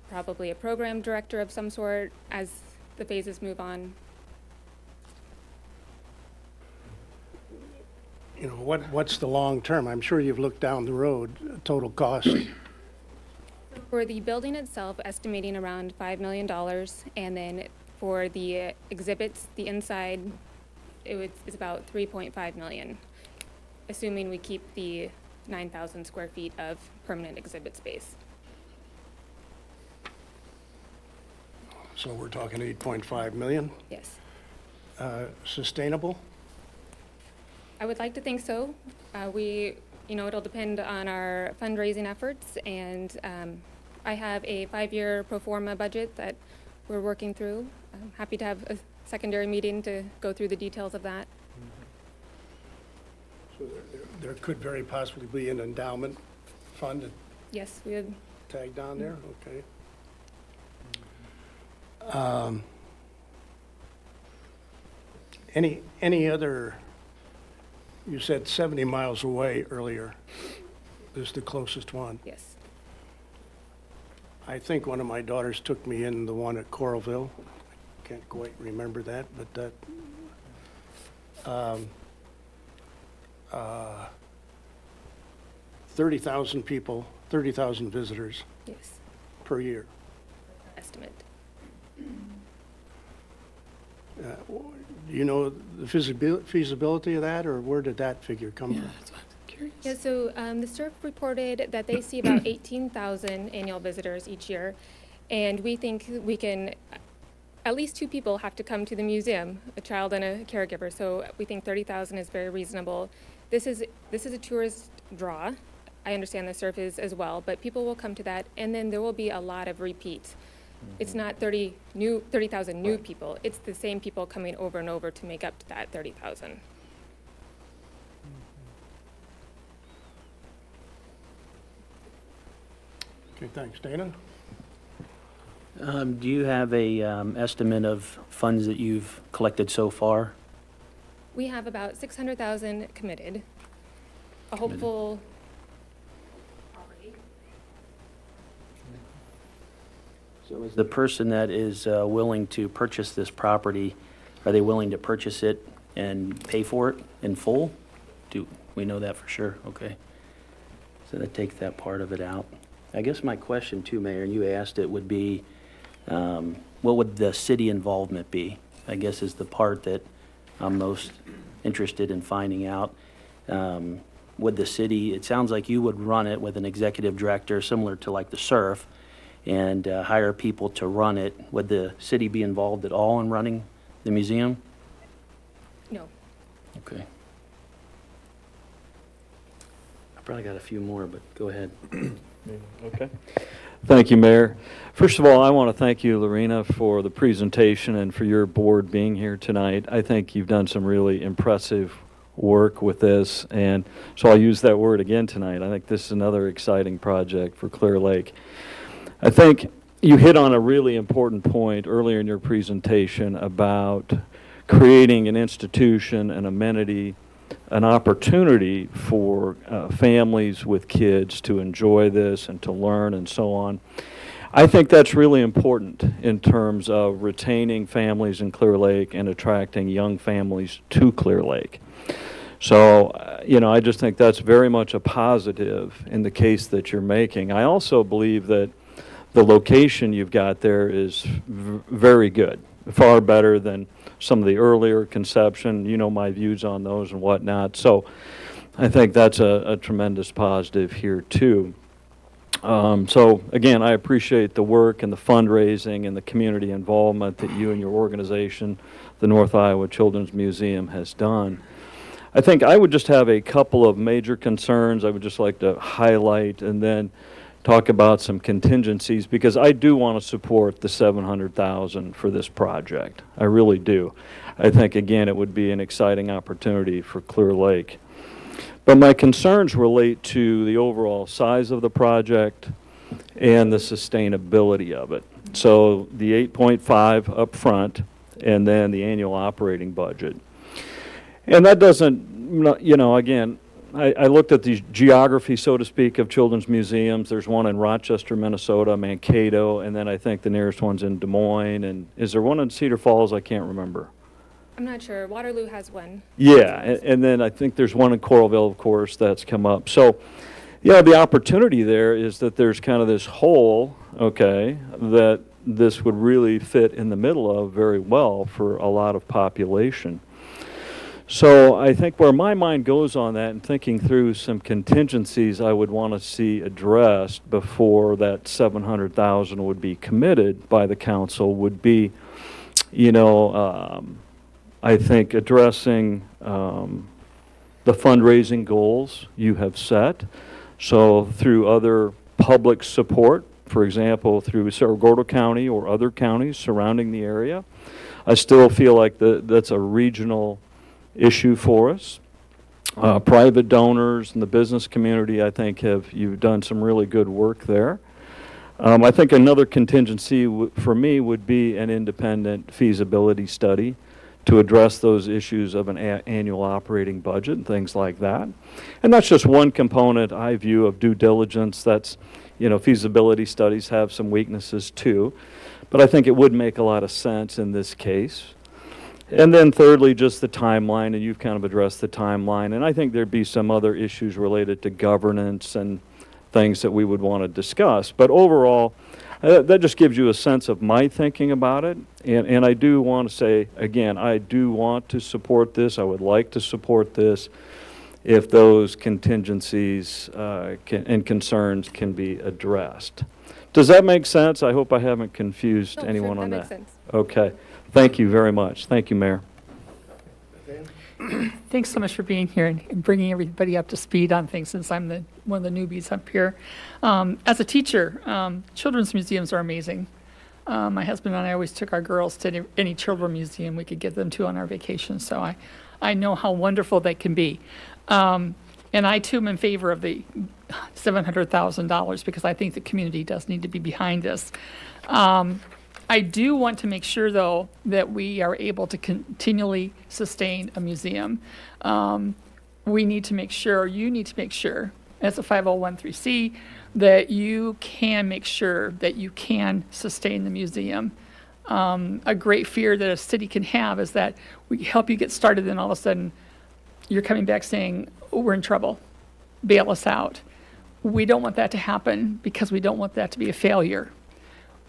S8: probably a program director of some sort as the phases move on.
S1: You know, what's the long term? I'm sure you've looked down the road, total cost.
S8: For the building itself, estimating around $5 million, and then for the exhibits, the inside, it's about 3.5 million, assuming we keep the 9,000 square feet of permanent exhibit space.
S1: So we're talking 8.5 million.
S8: Yes,
S1: Sustainable?
S8: I would like to think so. It'll depend on our fundraising efforts, and I have a 5-year pro forma budget that we're working through. I'm happy to have a secondary meeting to go through the details of that.
S1: So there could very possibly be an endowment fund
S8: Yes, we would.
S1: tagged on there, okay. Any other, you said 70 miles away earlier is the closest one.
S8: Yes.
S1: I think one of my daughters took me in the one at Coralville. I can't quite remember that, but that, 30,000 people, 30,000 visitors
S8: Yes.
S1: per year.
S8: Estimate.
S1: Do you know the feasibility of that, or where did that figure come from?
S8: Yeah, so the SURF reported that they see about 18,000 annual visitors each year, and we think we can, at least 2 people have to come to the museum, a child and a caregiver, so we think 30,000 is very reasonable. This is a tourist draw. I understand the SURF is as well, but people will come to that, and then there will be a lot of repeats. It's not 30,000 new people. It's the same people coming over and over to make up to that 30,000.
S1: Okay, thanks. Dana?
S10: Do you have a estimate of funds that you've collected so far?
S8: We have about 600,000 committed. A hopeful.
S10: So is the person that is willing to purchase this property, are they willing to purchase it and pay for it in full? Do we know that for sure? Okay. So that takes that part of it out. I guess my question too, Mayor, and you asked it, would be, what would the city involvement be? I guess is the part that I'm most interested in finding out. Would the city, it sounds like you would run it with an executive director similar to like the SURF, and hire people to run it. Would the city be involved at all in running the museum?
S8: No.
S10: Okay. I probably got a few more, but go ahead.
S2: Okay. Thank you, Mayor. First of all, I want to thank you, Lorena, for the presentation and for your board being here tonight. I think you've done some really impressive work with this, and so I'll use that word again tonight. I think this is another exciting project for Clear Lake. I think you hit on a really important point earlier in your presentation about creating an institution, an amenity, an opportunity for families with kids to enjoy this and to learn and so on. I think that's really important in terms of retaining families in Clear Lake and attracting young families to Clear Lake. So, I just think that's very much a positive in the case that you're making. I also believe that the location you've got there is very good, far better than some of the earlier conception. You know my views on those and whatnot. So I think that's a tremendous positive here too. So again, I appreciate the work and the fundraising and the community involvement that you and your organization, the North Iowa Children's Museum, has done. I think I would just have a couple of major concerns I would just like to highlight and then talk about some contingencies, because I do want to support the $700,000 for this project. I really do. I think, again, it would be an exciting opportunity for Clear Lake. But my concerns relate to the overall size of the project and the sustainability of it. So the 8.5 up front, and then the annual operating budget. And that doesn't, you know, again, I looked at the geography, so to speak, of children's museums. There's one in Rochester, Minnesota, Mankato, and then I think the nearest one's in Des Moines. And is there one in Cedar Falls? I can't remember.
S8: I'm not sure. Waterloo has one.
S2: Yeah, and then I think there's one in Coralville, of course, that's come up. So, yeah, the opportunity there is that there's kind of this hole, okay, that this would really fit in the middle of very well for a lot of population. So I think where my mind goes on that and thinking through some contingencies I would want to see addressed before that $700,000 would be committed by the council would be, you know, I think addressing the fundraising goals you have set. So through other public support, for example, through Cerro Gordo County or other counties surrounding the area. I still feel like that's a regional issue for us. Private donors and the business community, I think, you've done some really good work there. I think another contingency for me would be an independent feasibility study to address those issues of an annual operating budget and things like that. And that's just one component I view of due diligence. That's, you know, feasibility studies have some weaknesses too, but I think it would make a lot of sense in this case. And then thirdly, just the timeline, and you've kind of addressed the timeline, and I think there'd be some other issues related to governance and things that we would want to discuss. But overall, that just gives you a sense of my thinking about it. And I do want to say, again, I do want to support this. I would like to support this if those contingencies and concerns can be addressed. Does that make sense? I hope I haven't confused anyone on that.
S8: Makes sense.
S2: Okay. Thank you very much. Thank you, Mayor.
S6: Thanks so much for being here and bringing everybody up to speed on things, since I'm one of the newbies up here. As a teacher, children's museums are amazing. My husband and I always took our girls to any children's museum we could get them to on our vacation, so I know how wonderful they can be. And I, too, am in favor of the $700,000 because I think the community does need to be behind this. I do want to make sure, though, that we are able to continually sustain a museum. We need to make sure, you need to make sure, as a 501(c), that you can make sure that you can sustain the museum. A great fear that a city can have is that we help you get started and all of a sudden you're coming back saying, oh, we're in trouble, bail us out. We don't want that to happen because we don't want that to be a failure.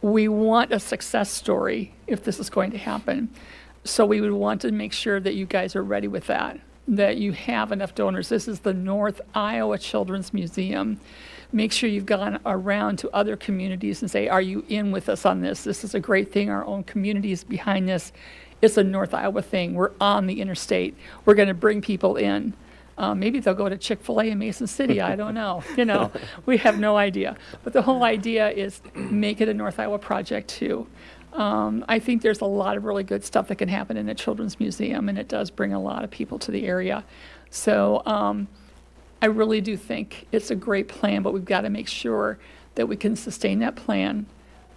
S6: We want a success story if this is going to happen. So we would want to make sure that you guys are ready with that you have enough donors. This is the North Iowa Children's Museum. Make sure you've gone around to other communities and say, are you in with us on this? This is a great thing. Our own community is behind this. It's a North Iowa thing. We're on the interstate. We're going to bring people in. Maybe they'll go to Chick-fil-A in Mason City. I don't know. You know, we have no idea. But the whole idea is make it a North Iowa project too. I think there's a lot of really good stuff that can happen in a children's museum, and it does bring a lot of people to the area. So I really do think it's a great plan, but we've got to make sure that we can sustain that plan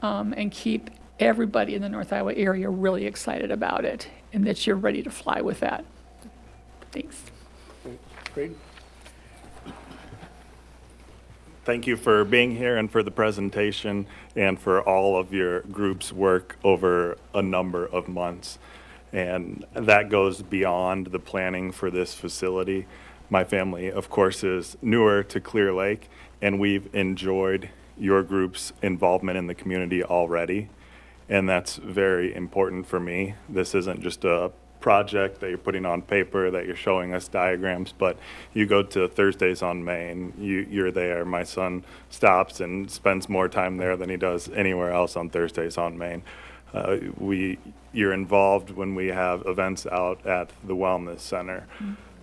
S6: and keep everybody in the North Iowa area really excited about it, and that you're ready to fly with that. Thanks.
S1: Great.
S7: Thank you for being here and for the presentation and for all of your group's work over a number of months. And that goes beyond the planning for this facility. My family, of course, is newer to Clear Lake, and we've enjoyed your group's involvement in the community already. And that's very important for me. This isn't just a project that you're putting on paper, that you're showing us diagrams, but you go to Thursdays on Main, you're there. My son stops and spends more time there than he does anywhere else on Thursdays on Main. You're involved when we have events out at the Wellness Center.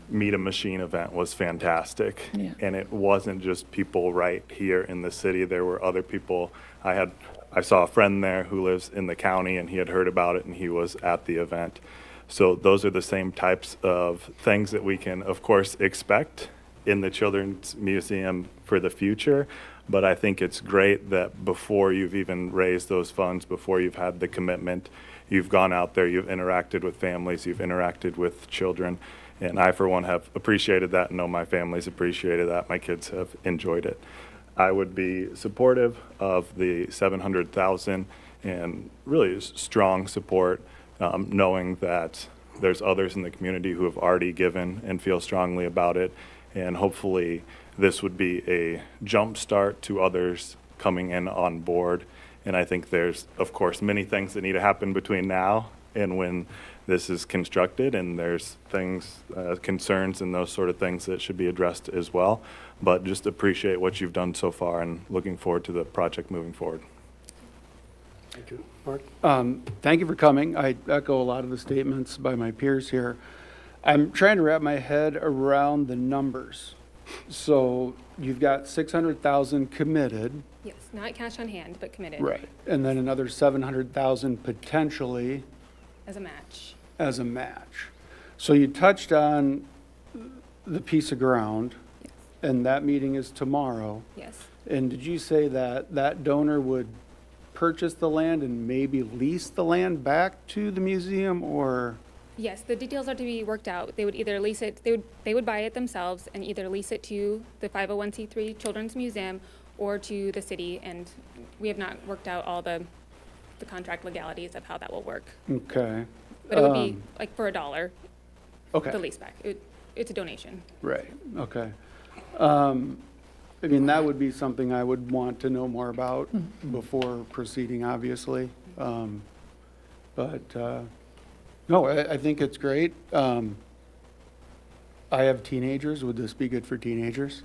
S7: Meet a Machine event was fantastic.
S6: Yeah.
S7: And it wasn't just people right here in the city. There were other people. I saw a friend there who lives in the county, and he had heard about it, and he was at the event. So those are the same types of things that we can, of course, expect in the Children's Museum for the future. But I think it's great that before you've even raised those funds, before you've had the commitment, you've gone out there, you've interacted with families, you've interacted with children. And I, for one, have appreciated that, and know my family's appreciated that. My kids have enjoyed it. I would be supportive of the 700,000 and really strong support, knowing that there's others in the community who have already given and feel strongly about it. And hopefully this would be a jump start to others coming in on board. And I think there's, of course, many things that need to happen between now and when this is constructed, and there's things, concerns and those sort of things that should be addressed as well. But just appreciate what you've done so far and looking forward to the project moving forward.
S1: Thank you. Mark?
S11: Thank you for coming. I echo a lot of the statements by my peers here. I'm trying to wrap my head around the numbers. So you've got 600,000 committed.
S8: Yes, not cash on hand, but committed.
S11: Right. And then another 700,000 potentially
S8: As a match.
S11: as a match. So you touched on the piece of ground,
S8: Yes.
S11: and that meeting is tomorrow.
S8: Yes.
S11: And did you say that that donor would purchase the land and maybe lease the land back to the museum, or?
S8: Yes, the details are to be worked out. They would either lease it, they would buy it themselves and either lease it to the 501c3 Children's Museum or to the city, and we have not worked out all the contract legalities of how that will work.
S11: Okay.
S8: But it would be like for $1,
S11: Okay.
S8: the lease back. It's a donation.
S11: Right, okay. I mean, that would be something I would want to know more about before proceeding, obviously. No, I think it's great. I have teenagers. Would this be good for teenagers?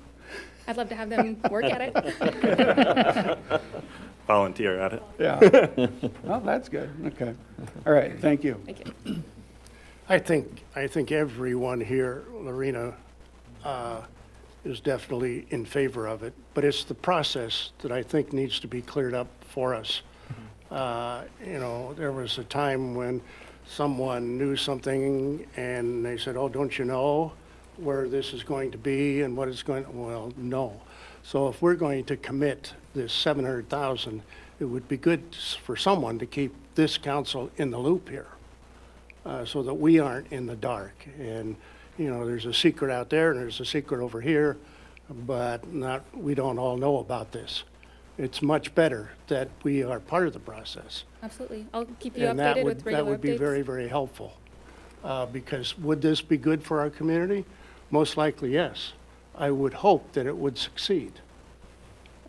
S8: I'd love to have them work at it.
S7: Volunteer at it.
S11: Yeah. Oh, that's good, okay. All right, thank you.
S8: Thank you.
S1: I think everyone here, Lorena, is definitely in favor of it, but it's the process that I think needs to be cleared up for us. You know, there was a time when someone knew something and they said, oh, don't you know where this is going to be and what it's going, well, no. So if we're going to commit this 700,000, it would be good for someone to keep this council in the loop here, so that we aren't in the dark. And, you know, there's a secret out there and there's a secret over here, but we don't all know about this. It's much better that we are part of the process.
S8: Absolutely. I'll keep you
S1: And
S8: updated with regular updates.
S1: that would be very, very helpful. Because would this be good for our community? Most likely, yes. I would hope that it would succeed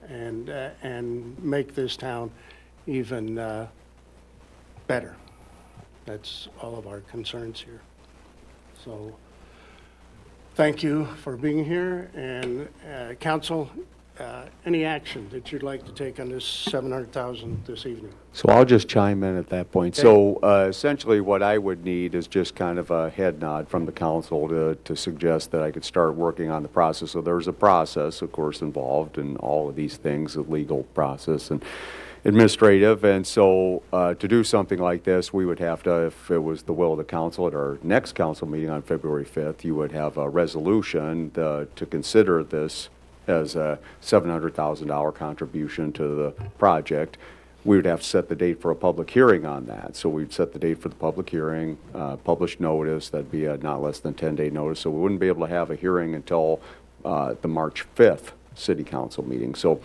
S1: and make this town even better. That's all of our concerns here. So, thank you for being here, and council, any action that you'd like to take on this 700,000 this evening?
S9: So I'll just chime in at that point. So essentially what I would need is just kind of a head nod from the council to suggest that I could start working on the process. So there's a process, of course, involved in all of these things, the legal process and administrative. And so to do something like this, we would have to, if it was the will of the council at our next council meeting on February 5th, you would have a resolution to consider this as a $700,000 contribution to the project. We would have to set the date for a public hearing on that. So we'd set the date for the public hearing, publish notice, that'd be a not less than 10-day notice. So we wouldn't be able to have a hearing until the March 5th city council meeting. So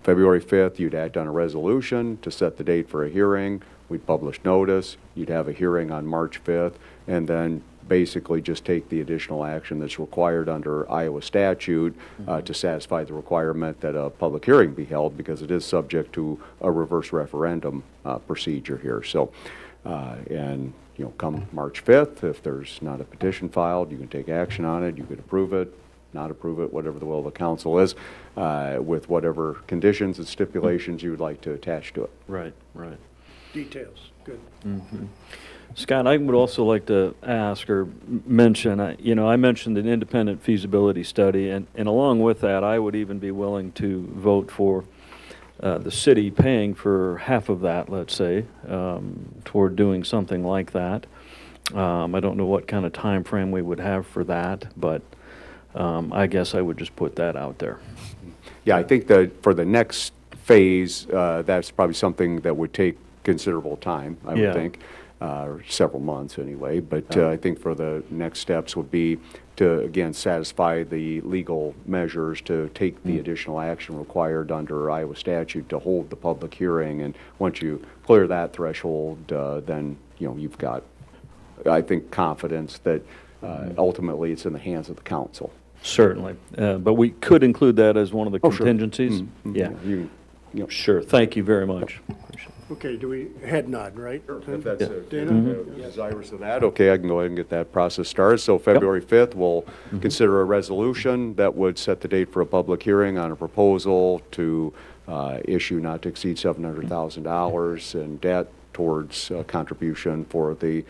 S9: February 5th, you'd act on a resolution to set the date for a hearing. We'd publish notice. You'd have a hearing on March 5th, and then basically just take the additional action that's required under Iowa statute to satisfy the requirement that a public hearing be held, because it is subject to a reverse referendum procedure here. So And, come March 5th, if there's not a petition filed, you can take action on it, you could approve it, not approve it, whatever the will of the council is, with whatever conditions and stipulations you would like to attach to it.
S2: Right, right.
S1: Details, good.
S2: Scott, I would also like to ask or mention, I mentioned an independent feasibility study, and along with that, I would even be willing to vote for the city paying for half of that, let's say, toward doing something like that. I don't know what kind of time frame we would have for that, but I guess I would just put that out there.
S9: Yeah, I think that for the next phase, that's probably something that would take considerable time, I would
S2: Yeah.
S9: think, or several months anyway. But I think for the next steps would be to, again, satisfy the legal measures to take the additional action required under Iowa statute to hold the public hearing. And once you clear that threshold, then, you've got, I think, confidence that ultimately it's in the hands of the council.
S2: Certainly, but we could include that as one of the
S9: Oh, sure.
S2: contingencies? Yeah, sure, thank you very much. Appreciate it.
S1: Okay, do we, head nod, right?
S9: If that's
S1: Dana?
S9: desirous of that, okay, I can go ahead and get that process started. So February 5th, we'll consider a resolution that would set the date for a public hearing on a proposal to issue not to exceed $700,000 in debt towards contribution for the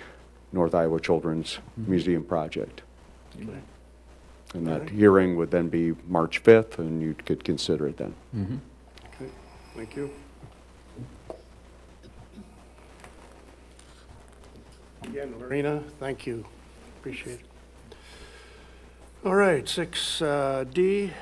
S9: North Iowa Children's Museum project. And that hearing would then be March 5th, and you could consider it then.
S1: Okay, thank you. Again, Lorena, thank you. Appreciate it. All right, 6D,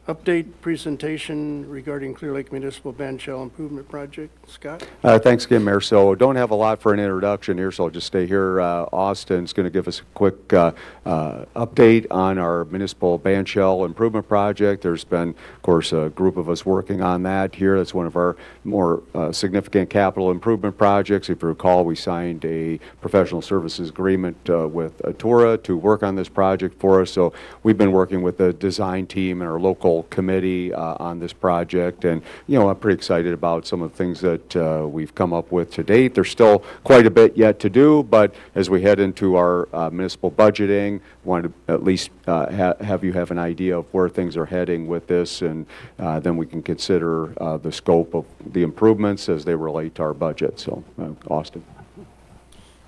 S1: update presentation regarding Clear Lake Municipal Band Shell Improvement Project. Scott?
S9: Thanks again, Mayor. So don't have a lot for an introduction here, so I'll just stay here. Austin's going to give us a quick update on our municipal band shell improvement project. There's been, of course, a group of us working on that here. That's one of our more significant capital improvement projects. If you recall, we signed a professional services agreement with Atura to work on this project for us. So we've been working with the design team and our local committee on this project, and I'm pretty excited about some of the things that we've come up with to date. There's still quite a bit yet to do, but as we head into our municipal budgeting, want to at least have you have an idea of where things are heading with this, and then we can consider the scope of the improvements as they relate to our budget. So, Austin.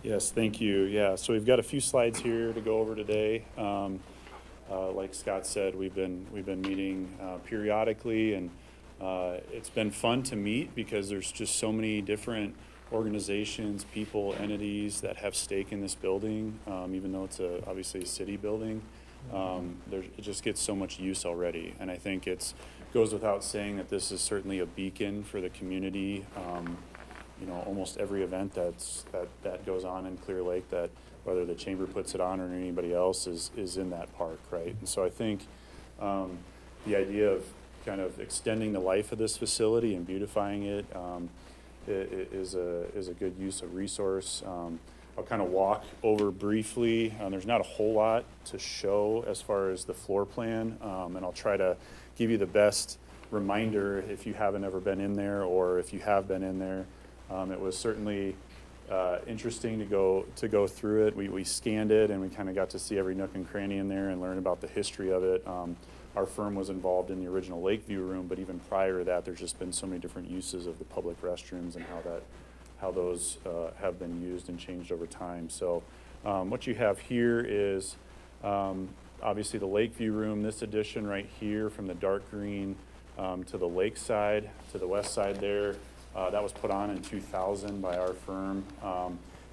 S3: Yes, thank you. Yeah, so we've got a few slides here to go over today. Like Scott said, we've been meeting periodically, and it's been fun to meet because there's just so many different organizations, people, entities that have stake in this building, even though it's obviously a city building. It just gets so much use already, and I think goes without saying that this is certainly a beacon for the community. Almost every event that goes on in Clear Lake, that whether the chamber puts it on or anybody else is in that park, right? And so I think the idea of kind of extending the life of this facility and beautifying it is a good use of resource. I'll kind of walk over briefly. There's not a whole lot to show as far as the floor plan, and I'll try to give you the best reminder if you haven't ever been in there, or if you have been in there. It was certainly interesting to go through it. We scanned it, and we kind of got to see every nook and cranny in there and learn about the history of it. Our firm was involved in the original Lakeview room, but even prior to that, there's just been so many different uses of the public restrooms and how those have been used and changed over time. So what you have here is obviously the Lakeview room, this addition right here from the dark green to the lake side, to the west side there. That was put on in 2000 by our firm.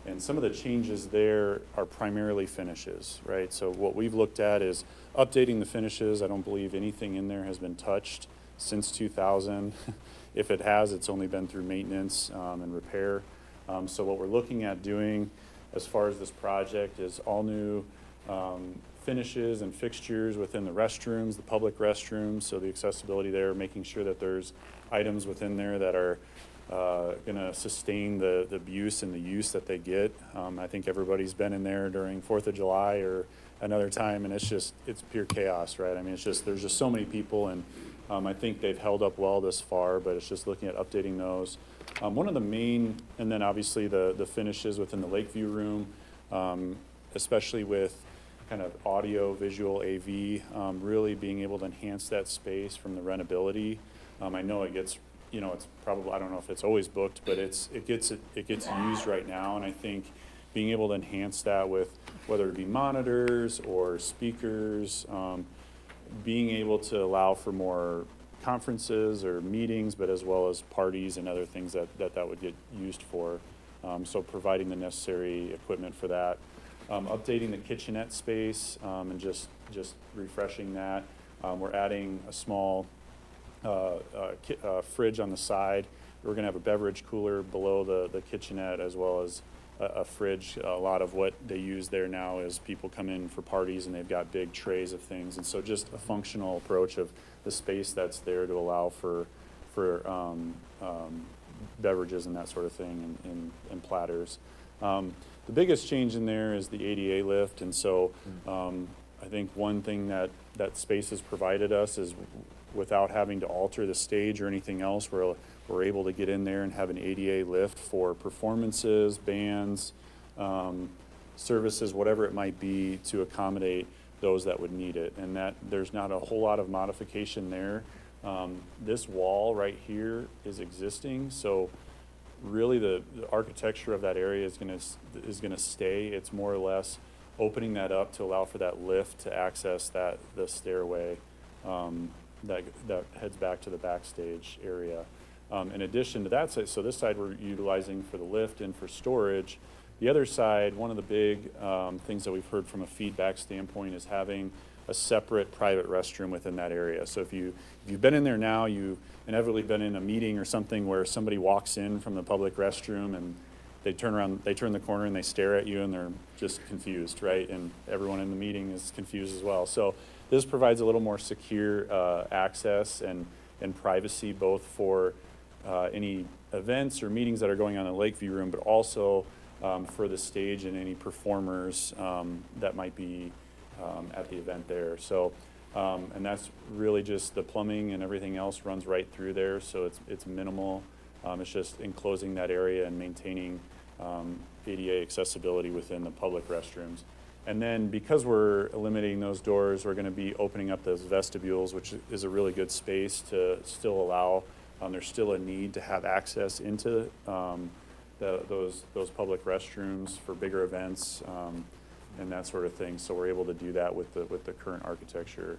S3: And some of the changes there are primarily finishes, right? So what we've looked at is updating the finishes. I don't believe anything in there has been touched since 2000. If it has, it's only been through maintenance and repair. So what we're looking at doing as far as this project is all new finishes and fixtures within the restrooms, the public restrooms, so the accessibility there, making sure that there's items within there that are going to sustain the abuse and the use that they get. I think everybody's been in there during 4th of July or another time, and it's pure chaos, right? I mean, there's just so many people, and I think they've held up well this far, but it's just looking at updating those. One of the main, and then obviously the finishes within the Lakeview room, especially with kind of audio, visual, AV, really being able to enhance that space from the rentability. I know it gets, it's probably, I don't know if it's always booked, but it gets used right now, and I think being able to enhance that with whether it be monitors or speakers, being able to allow for more conferences or meetings, but as well as parties and other things that would get used for. So providing the necessary equipment for that. Updating the kitchenette space and just refreshing that. We're adding a small fridge on the side. We're going to have a beverage cooler below the kitchenette, as well as a fridge. A lot of what they use there now is people come in for parties and they've got big trays of things, and so just a functional approach of the space that's there to allow for beverages and that sort of thing, and platters. The biggest change in there is the ADA lift, and so I think one thing that space has provided us is, without having to alter the stage or anything else, we're able to get in there and have an ADA lift for performances, bands, services, whatever it might be, to accommodate those that would need it. And that there's not a whole lot of modification there. This wall right here is existing, so really the architecture of that area is gonna stay. It's more or less opening that up to allow for that lift to access the stairway that heads back to the backstage area. In addition to that side, so this side we're utilizing for the lift and for storage. The other side, one of the big things that we've heard from a feedback standpoint is having a separate private restroom within that area. So if you've been in there now, you've inevitably been in a meeting or something where somebody walks in from the public restroom and they turn around, they turn the corner and they stare at you and they're just confused, right? And everyone in the meeting is confused as well. So this provides a little more secure access and privacy, both for any events or meetings that are going on in the Lakeview room, but also for the stage and any performers that might be at the event there. So, and that's really just the plumbing and everything else runs right through there, so it's minimal. It's just enclosing that area and maintaining ADA accessibility within the public restrooms. And then because we're eliminating those doors, we're going to be opening up those vestibules, which is a really good space to still allow. There's still a need to have access into those public restrooms for bigger events and that sort of thing. So we're able to do that with the current architecture.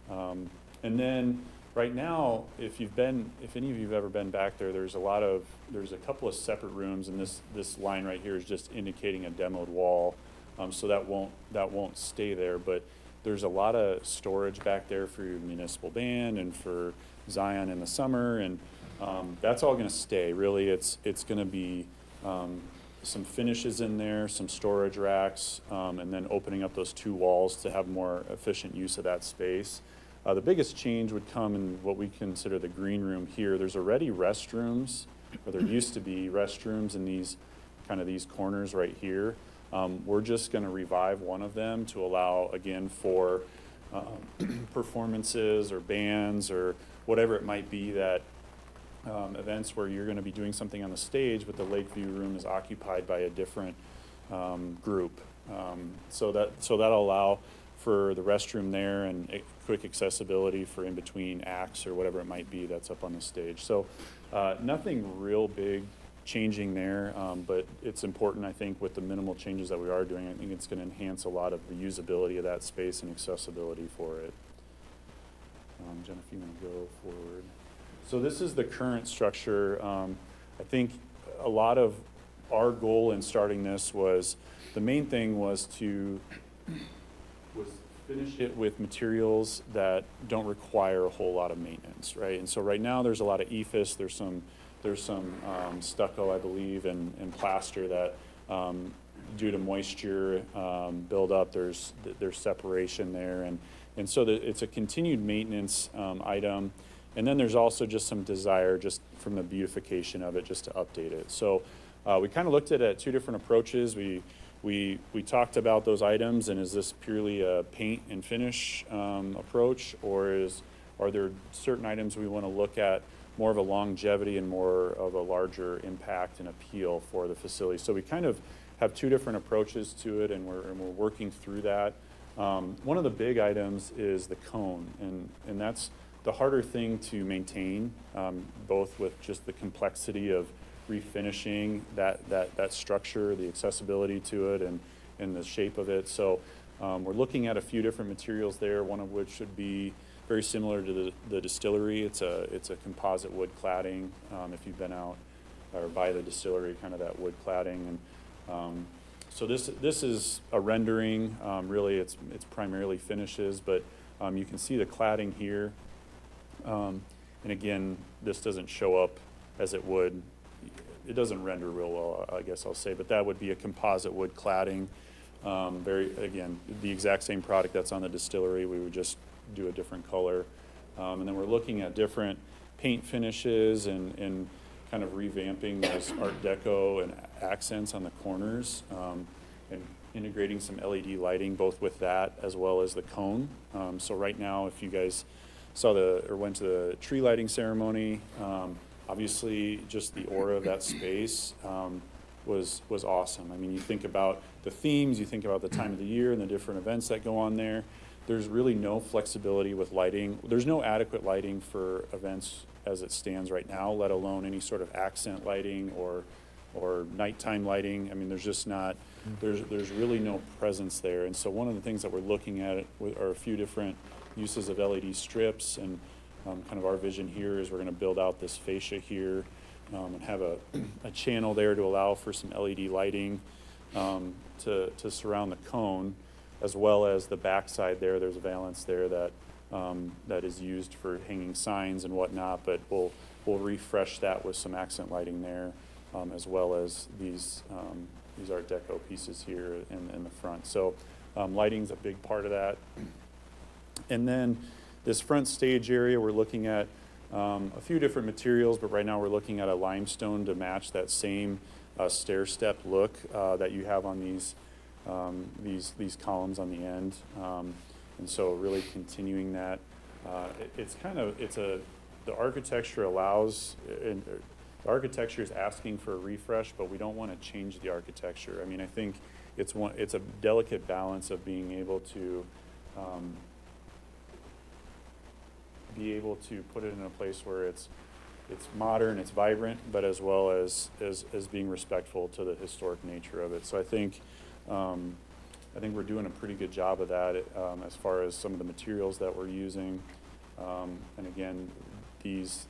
S3: And then right now, if any of you have ever been back there, there's a couple of separate rooms, and this line right here is just indicating a demoed wall. So that won't stay there, but there's a lot of storage back there for your municipal band and for Zion in the summer, and that's all going to stay. Really, it's going to be some finishes in there, some storage racks, and then opening up those two walls to have more efficient use of that space. The biggest change would come in what we consider the green room here. There's already restrooms, or there used to be restrooms in these corners right here. We're just going to revive one of them to allow, again, for performances or bands or whatever it might be, that events where you're going to be doing something on the stage, but the Lakeview room is occupied by a different group. So that'll allow for the restroom there and quick accessibility for in between acts or whatever it might be that's up on the stage. So nothing real big changing there, but it's important, I think, with the minimal changes that we are doing. I think it's going to enhance a lot of the usability of that space and accessibility for it. Jen, if you want to go forward. So this is the current structure. I think a lot of our goal in starting this was, the main thing was finish it with materials that don't require a whole lot of maintenance, right? And so right now there's a lot of EIFS, there's some stucco, I believe, and plaster that due to moisture buildup, there's separation there, and so it's a continued maintenance item. And then there's also just some desire, just from the beautification of it, just to update it. So we kind of looked at it at two different approaches. We talked about those items, and is this purely a paint and finish approach, or is or are there certain items we want to look at more of a longevity and more of a larger impact and appeal for the facility. So we kind of have two different approaches to it, and we're working through that. One of the big items is the cone, and that's the harder thing to maintain, both with just the complexity of refinishing that structure, the accessibility to it, and the shape of it. So we're looking at a few different materials there, one of which should be very similar to the distillery. It's a composite wood cladding. If you've been out or by the distillery, kind of that wood cladding, and so this is a rendering. Really, it's primarily finishes, but you can see the cladding here. And again, this doesn't show up as it would. It doesn't render real well, I guess I'll say, but that would be a composite wood cladding. Again, the exact same product that's on the distillery. We would just do a different color. And then we're looking at different paint finishes and kind of revamping those Art Deco and accents on the corners, and integrating some LED lighting both with that as well as the cone. So right now, if you guys saw went to the tree lighting ceremony, obviously just the aura of that space was awesome. I mean, you think about the themes, you think about the time of the year and the different events that go on there. There's really no flexibility with lighting. There's no adequate lighting for events as it stands right now, let alone any sort of accent lighting or nighttime lighting. I mean, there's just not, there's really no presence there. And so one of the things that we're looking at are a few different uses of LED strips, and kind of our vision here is we're going to build out this fascia here, and have a channel there to allow for some LED lighting to surround the cone, as well as the backside there. There's a valance there that is used for hanging signs and whatnot, but we'll refresh that with some accent lighting there, as well as these Art Deco pieces here in the front. So lighting's a big part of that. And then this front stage area, we're looking at a few different materials, but right now we're looking at a limestone to match that same stair step look that you have on these columns on the end. And so really continuing that. The architecture allows, and the architecture is asking for a refresh, but we don't want to change the architecture. I mean, I think it's a delicate balance of being able to put it in a place where it's modern, it's vibrant, but as well as being respectful to the historic nature of it. So I think we're doing a pretty good job of that as far as some of the materials that we're using. And again, these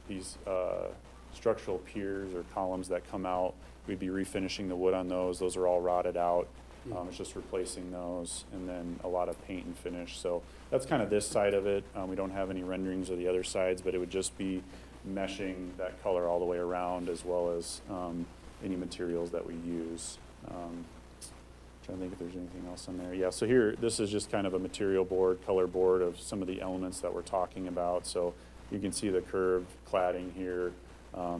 S3: structural piers or columns that come out, we'd be refinishing the wood on those. Those are all rotted out. It's just replacing those, and then a lot of paint and finish. So that's kind of this side of it. We don't have any renderings of the other sides, but it would just be meshing that color all the way around, as well as any materials that we use. Trying to think if there's anything else on there. Yeah, so here, this is just kind of a material board, color board of some of the elements that we're talking about. So you can see the curved cladding here.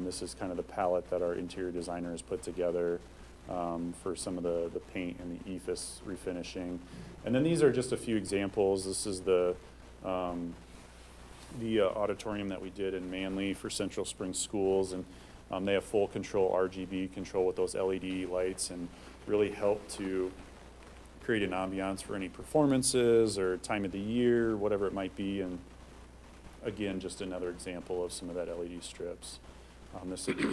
S3: This is kind of the palette that our interior designer has put together for some of the paint and the ephes refinishing. And then these are just a few examples. This is the auditorium that we did in Manly for Central Springs Schools, and they have full control, RGB control with those LED lights, and really help to create an ambiance for any performances or time of the year, whatever it might be. And again, just another example of some of that LED strips. This would be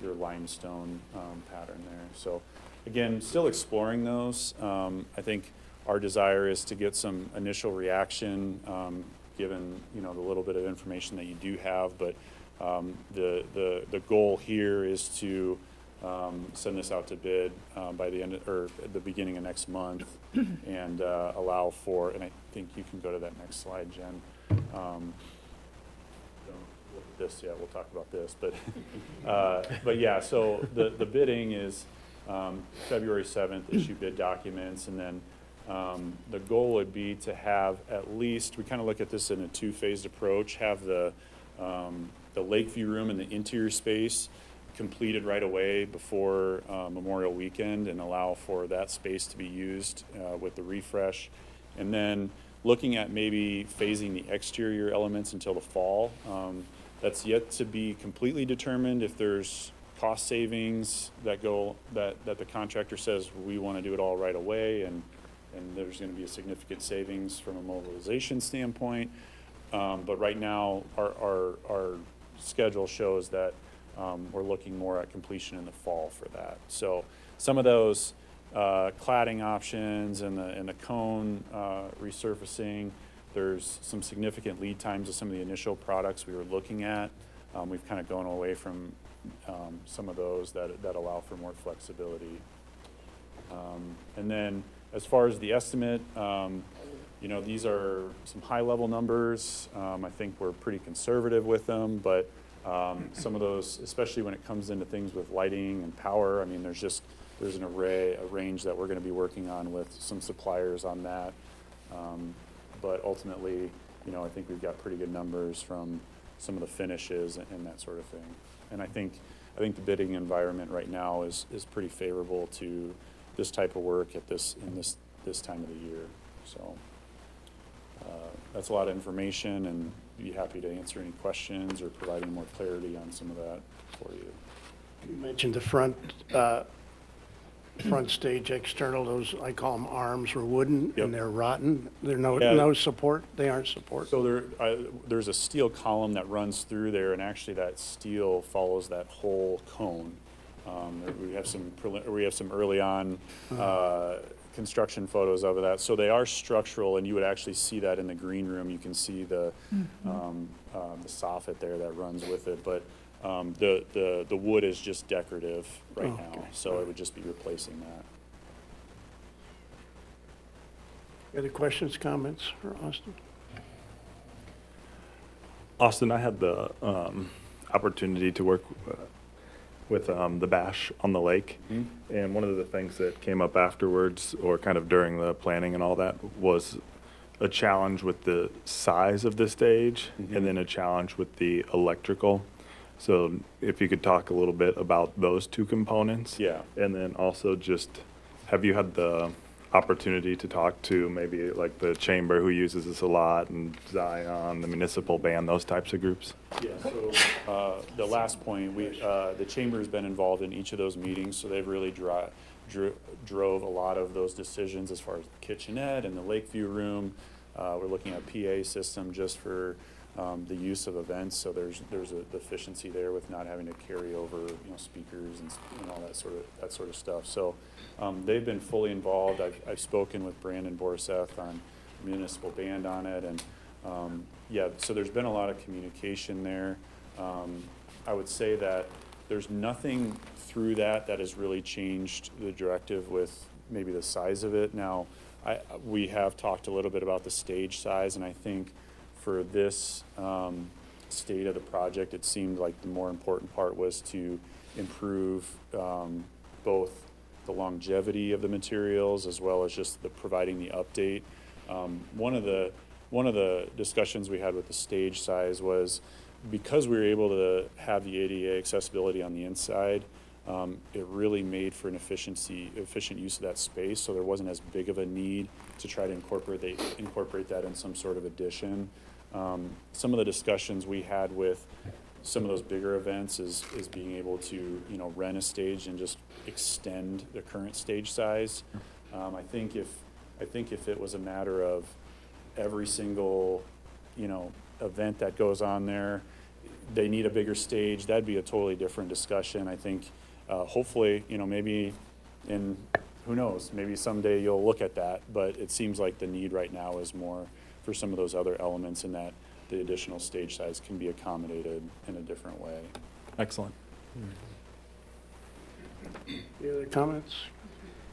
S3: your limestone pattern there. So again, still exploring those. I think our desire is to get some initial reaction, given the little bit of information that you do have, but the goal here is to send this out to bid by the end or at the beginning of next month, and allow for, and I think you can go to that next slide, Jen. Don't look at this yet, we'll talk about this, but yeah, so the bidding is February 7th, issue bid documents, and then the goal would be to have at least, we kind of look at this in a two-phased approach, have the Lakeview room and the interior space completed right away before Memorial Weekend, and allow for that space to be used with the refresh. And then looking at maybe phasing the exterior elements until the fall. That's yet to be completely determined if there's cost savings that the contractor says we want to do it all right away, and there's going to be a significant savings from a mobilization standpoint. But right now, our schedule shows that we're looking more at completion in the fall for that. So some of those cladding options and the cone resurfacing, there's some significant lead times of some of the initial products we were looking at. We've kind of gone away from some of those that allow for more flexibility. And then as far as the estimate, you know, these are some high-level numbers. I think we're pretty conservative with them, but some of those, especially when it comes into things with lighting and power, I mean, there's a range that we're going to be working on with some suppliers on that. But ultimately, you know, I think we've got pretty good numbers from some of the finishes and that sort of thing. And I think the bidding environment right now is pretty favorable to this type of work at this time of the year. So that's a lot of information, and be happy to answer any questions or provide any more clarity on some of that for you.
S1: You mentioned the front stage external, those, I call them arms, are wooden,
S3: Yep.
S1: and they're rotten. They're
S3: Yeah.
S1: no support, they aren't support.
S3: So there's a steel column that runs through there, and actually that steel follows that whole cone. We have some early on construction photos of that. So they are structural, and you would actually see that in the green room. You can see the soffit there that runs with it, but the wood is just decorative right
S1: Oh,
S3: now,
S1: okay.
S3: so it would just be replacing that.
S1: Other questions, comments for Austin?
S7: Austin, I had the opportunity to work with the bash on the lake. And one of the things that came up afterwards, or kind of during the planning and all that, was a challenge with the size of the stage and then a challenge with the electrical. So if you could talk a little bit about those two components.
S3: Yeah.
S7: And then also just, have you had the opportunity to talk to maybe like the chamber who uses this a lot, and Zion, the municipal band, those types of groups?
S3: Yeah, so the last point, the chamber's been involved in each of those meetings, so they've really drove a lot of those decisions as far as the kitchenette and the Lakeview room. We're looking at PA system just for the use of events, so there's a efficiency there with not having to carry over, you know, speakers and all that sort of stuff. So they've been fully involved. I've spoken with Brandon Borseth on municipal band on it, and yeah, so there's been a lot of communication there. I would say that there's nothing through that has really changed the directive with maybe the size of it. Now, we have talked a little bit about the stage size, and I think for this state of the project, it seemed like the more important part was to improve both the longevity of the materials as well as just providing the update. One of the discussions we had with the stage size was, because we were able to have the ADA accessibility on the inside, it really made for an efficient use of that space, so there wasn't as big of a need to try to incorporate that in some sort of addition. Some of the discussions we had with some of those bigger events is being able to, you know, rent a stage and just extend the current stage size. I think if it was a matter of every single, you know, event that goes on there, they need a bigger stage, that'd be a totally different discussion. I think hopefully, you know, maybe who knows, maybe someday you'll look at that, but it seems like the need right now is more for some of those other elements, in that the additional stage size can be accommodated in a different way.
S7: Excellent.
S1: Any other comments?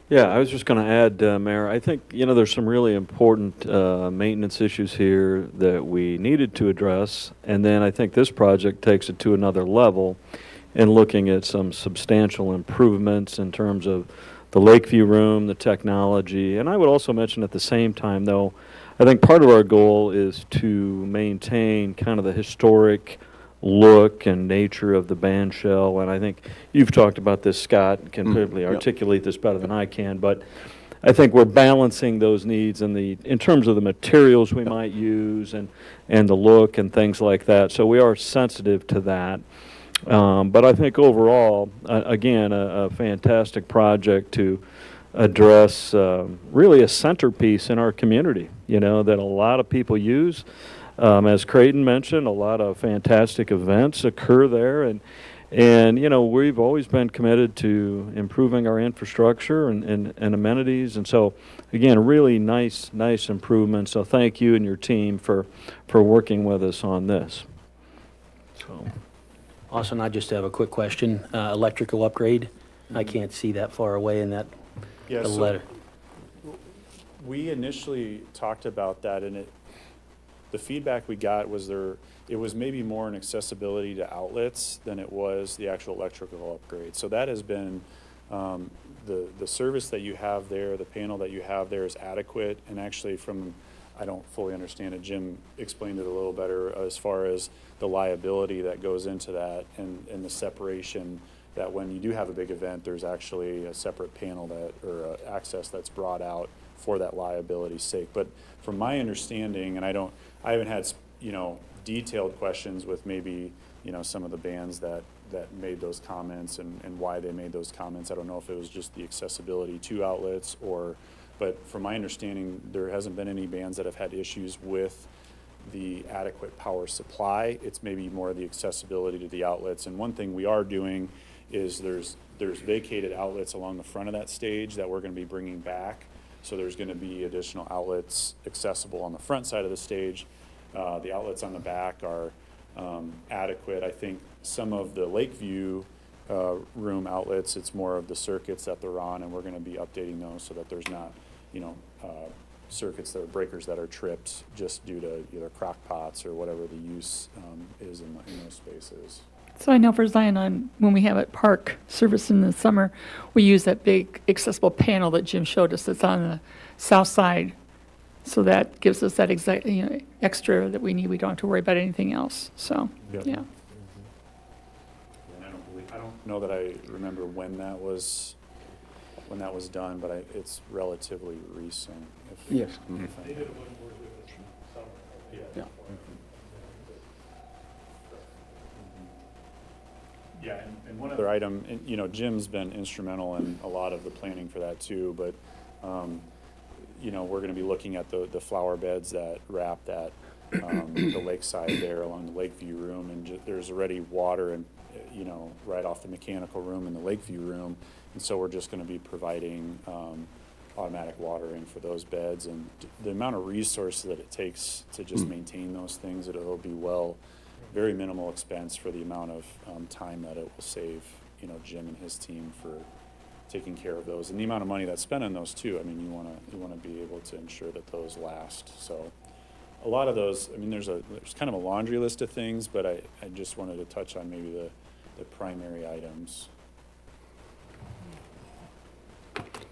S2: Yeah, I was just going to add, Mayor, I think, you know, there's some really important maintenance issues here that we needed to address, and then I think this project takes it to another level in looking at some substantial improvements in terms of the Lakeview room, the technology, and I would also mention at the same time, though, I think part of our goal is to maintain kind of the historic look and nature of the band shell, and I think you've talked about this, Scott, can probably articulate this better than I can, but I think we're balancing those needs in terms of the materials we might use and the look and things like that. So we are sensitive to that. But I think overall, again, a fantastic project to address really a centerpiece in our community, that a lot of people use. As Creighton mentioned, a lot of fantastic events occur there, and we've always been committed to improving our infrastructure and amenities, and so again, a really nice improvement. So thank you and your team for working with us on this. So.
S10: Austin, I just have a quick question. Electrical upgrade? I can't see that far away in that
S3: Yeah,
S10: the
S3: so
S10: letter.
S3: we initially talked about that, and the feedback we got was it was maybe more an accessibility to outlets than it was the actual electrical upgrade. So that has been, the service that you have there, the panel that you have there is adequate, and actually I don't fully understand it, Jim explained it a little better as far as the liability that goes into that and the separation, that when you do have a big event, there's actually a separate panel or access that's brought out for that liability's sake. But from my understanding, and I haven't had, detailed questions with maybe, some of the bands that made those comments and why they made those comments. I don't know if it was just the accessibility to outlets but from my understanding, there hasn't been any bands that have had issues with the adequate power supply. It's maybe more the accessibility to the outlets. And one thing we are doing is there's vacated outlets along the front of that stage that we're going to be bringing back. So there's going to be additional outlets accessible on the front side of the stage. The outlets on the back are adequate. I think some of the Lakeview room outlets, it's more of the circuits that they're on, and we're going to be updating those so that there's not, circuits that are breakers that are tripped just due to either crock pots or whatever the use is in those spaces.
S6: So I know for Zion, when we have at Park service in the summer, we use that big accessible panel that Jim showed us that's on the south side. So that gives us that extra that we need. We don't have to worry about anything else. So,
S3: Yep.
S6: yeah.
S3: And I don't know that I remember when that was done, but it's relatively recent.
S11: Yes.
S3: Yeah. Yeah, and one other item, and, Jim's been instrumental in a lot of the planning for that too, but, we're gonna be looking at the flower beds that wrap that, the lakeside there along the Lakeview room, and there's already water and, right off the mechanical room in the Lakeview room, and so we're just gonna be providing, automatic watering for those beds, and the amount of resources that it takes to just maintain those things, it'll be very minimal expense for the amount of time that it will save, Jim and his team for taking care of those, and the amount of money that's spent on those too. I mean, you wanna be able to ensure that those last. So a lot of those, I mean, there's kind of a laundry list of things, but I just wanted to touch on maybe the primary items.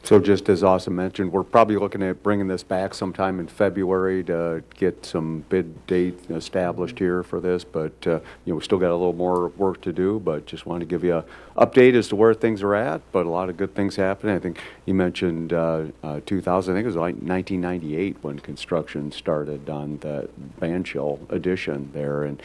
S9: So just as Austin mentioned, we're probably looking at bringing this back sometime in February to get some bid date established here for this, but, we still got a little more work to do, but just wanted to give you an update as to where things are at, but a lot of good things happening. I think you mentioned 2000, I think it was like 1998 when construction started on the Banshell addition there, and,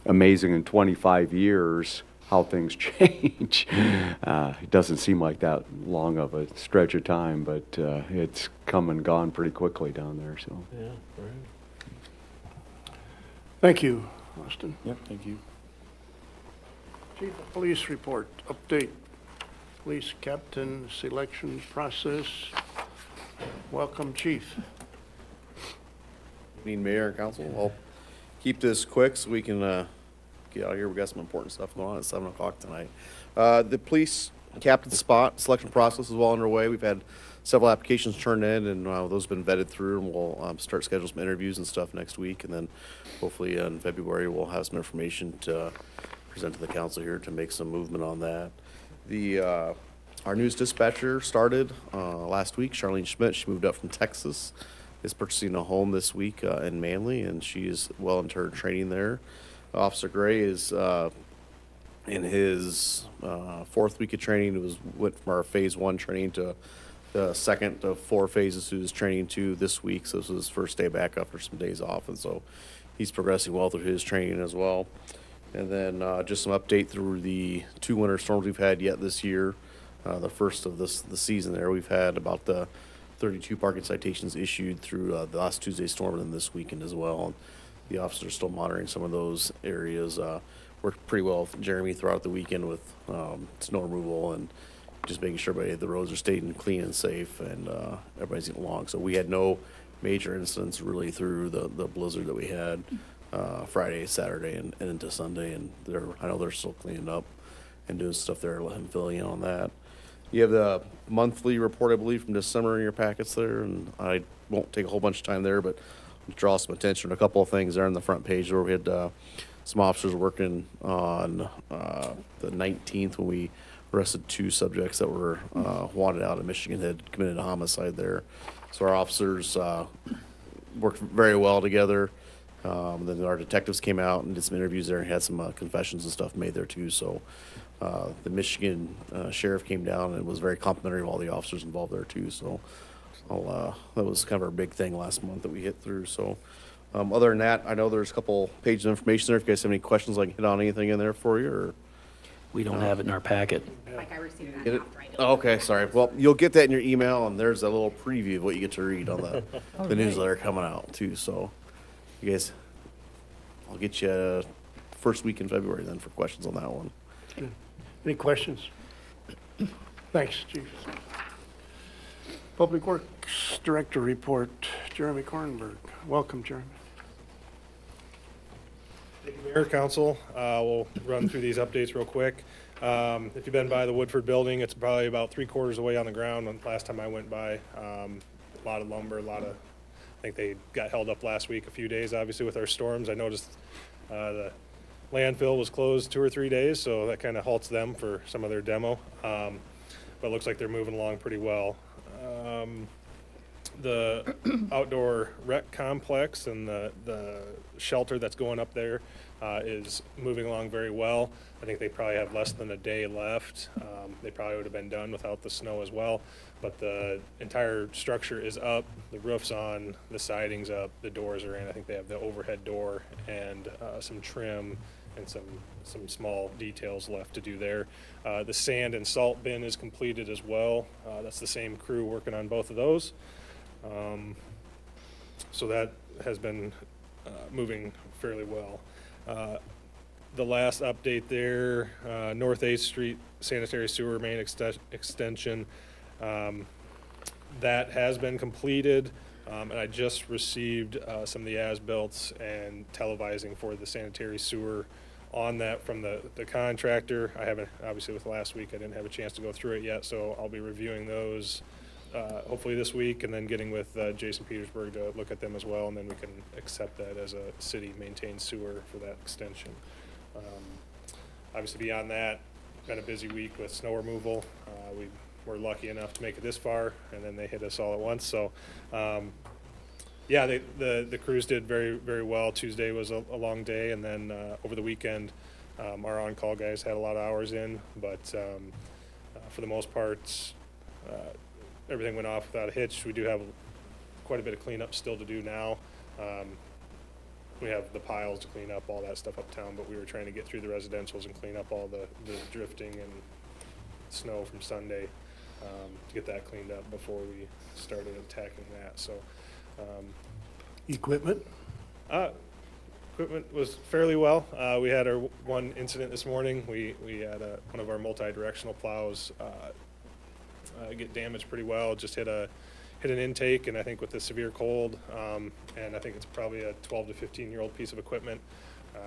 S9: amazing in 25 years how things change. It doesn't seem like that long of a stretch of time, but it's come and gone pretty quickly down there. So.
S2: Yeah, right.
S1: Thank you, Austin.
S3: Yep, thank you.
S1: Chief of Police report, update, police captain selection process. Welcome, Chief.
S12: Evening, Mayor and Council. I'll keep this quick so we can get out of here. We got some important stuff going on at 7 o'clock tonight. The police captain spot selection process is well underway. We've had several applications turned in, and those have been vetted through, and we'll start scheduling some interviews and stuff next week, and then hopefully in February we'll have some information to present to the council here to make some movement on that. Our news dispatcher started last week. Charlene Schmidt, she moved up from Texas, is purchasing a home this week in Manly, and she is well into her training there. Officer Gray is in his 4th week of training. Went from our phase 1 training to the second of 4 phases through his training too this week. So this was his first day back after some days off, and so he's progressing well through his training as well. And then just some update through the 2 winter storms we've had yet this year. The first of the season there, we've had about the 32 parking citations issued through the last Tuesday's storm and then this weekend as well. And the officers are still monitoring some of those areas. Worked pretty well with Jeremy throughout the weekend with snow removal and just making sure the roads are staying clean and safe, and everybody's getting along. So we had no major incidents really through the blizzard that we had Friday, Saturday, and into Sunday. And I know they're still cleaning up and doing stuff there, let him fill in on that. You have the monthly report, I believe, from December in your packets there, and I won't take a whole bunch of time there, but draw some attention to a couple of things there on the front page where we had some officers working on the 19th when we arrested 2 subjects that were wanted out of Michigan, had committed a homicide there. So our officers worked very well together. Then our detectives came out and did some interviews there and had some confessions and stuff made there too. So the Michigan sheriff came down and was very complimentary of all the officers involved there too. So that was kind of our big thing last month that we hit through. So other than that, I know there's a couple pages of information there. If you guys have any questions, I can hit on anything in there for you. Or
S10: We don't have it in our packet.
S13: Like I received that
S12: get it?
S13: after I
S12: Oh, okay, sorry. Well, you'll get that in your email, and there's a little preview of what you get to read on the newsletter coming out too. So you guys, I'll get you first week in February then for questions on that one.
S1: Any questions? Thanks, Chief. Public Works Director report, Jeremy Kornberg. Welcome, Jeremy.
S14: Thank you, Mayor, Council. We'll run through these updates real quick. If you've been by the Woodford building, it's probably about 3/4 away on the ground. Last time I went by, a lot of lumber, I think they got held up last week a few days, obviously, with our storms. I noticed the landfill was closed 2 or 3 days, so that kind of halts them for some of their demo. But it looks like they're moving along pretty well. The outdoor rec complex and the shelter that's going up there is moving along very well. I think they probably have less than a day left. They probably would have been done without the snow as well. But the entire structure is up, the roof's on, the siding's up, the doors are in. I think they have the overhead door and some trim and some small details left to do there. The sand and salt bin is completed as well. That's the same crew working on both of those. So that has been moving fairly well. The last update there, North 8th Street sanitary sewer main extension, that has been completed. And I just received some of the as-built and televising for the sanitary sewer on that from the contractor. I haven't, obviously with last week, I didn't have a chance to go through it yet, so I'll be reviewing those hopefully this week, and then getting with Jason Petersburg to look at them as well, and then we can accept that as a city-maintained sewer for that extension. Obviously beyond that, been a busy week with snow removal. We were lucky enough to make it this far, and then they hit us all at once. So, yeah, the crews did very, very well. Tuesday was a long day, and then over the weekend, our on-call guys had a lot of hours in, but for the most part, everything went off without a hitch. We do have quite a bit of cleanup still to do now. We have the piles to clean up, all that stuff uptown, but we were trying to get through the residentials and clean up all the drifting and snow from Sunday to get that cleaned up before we started attacking that. So,
S1: Equipment?
S14: Equipment was fairly well. We had our one incident this morning. We had one of our multi-directional plows get damaged pretty well. Just hit an intake, and I think with the severe cold, and I think it's probably a 12 to 15-year-old piece of equipment.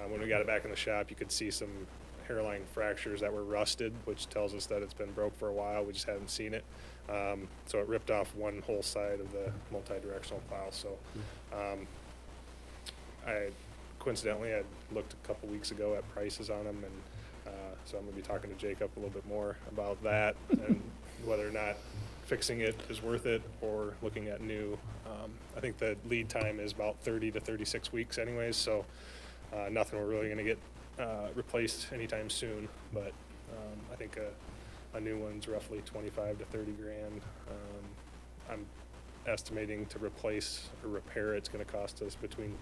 S14: When we got it back in the shop, you could see some hairline fractures that were rusted, which tells us that it's been broke for a while. We just haven't seen it. So it ripped off one whole side of the multi-directional plow. So I coincidentally had looked a couple weeks ago at prices on them, and so I'm going to be talking to Jacob a little bit more about that and whether or not fixing it is worth it or looking at new. I think the lead time is about 30 to 36 weeks anyways, so nothing we're really going to get replaced anytime soon, but I think A new one's roughly 25 to 30 grand. I'm estimating to replace or repair, it's gonna cost us between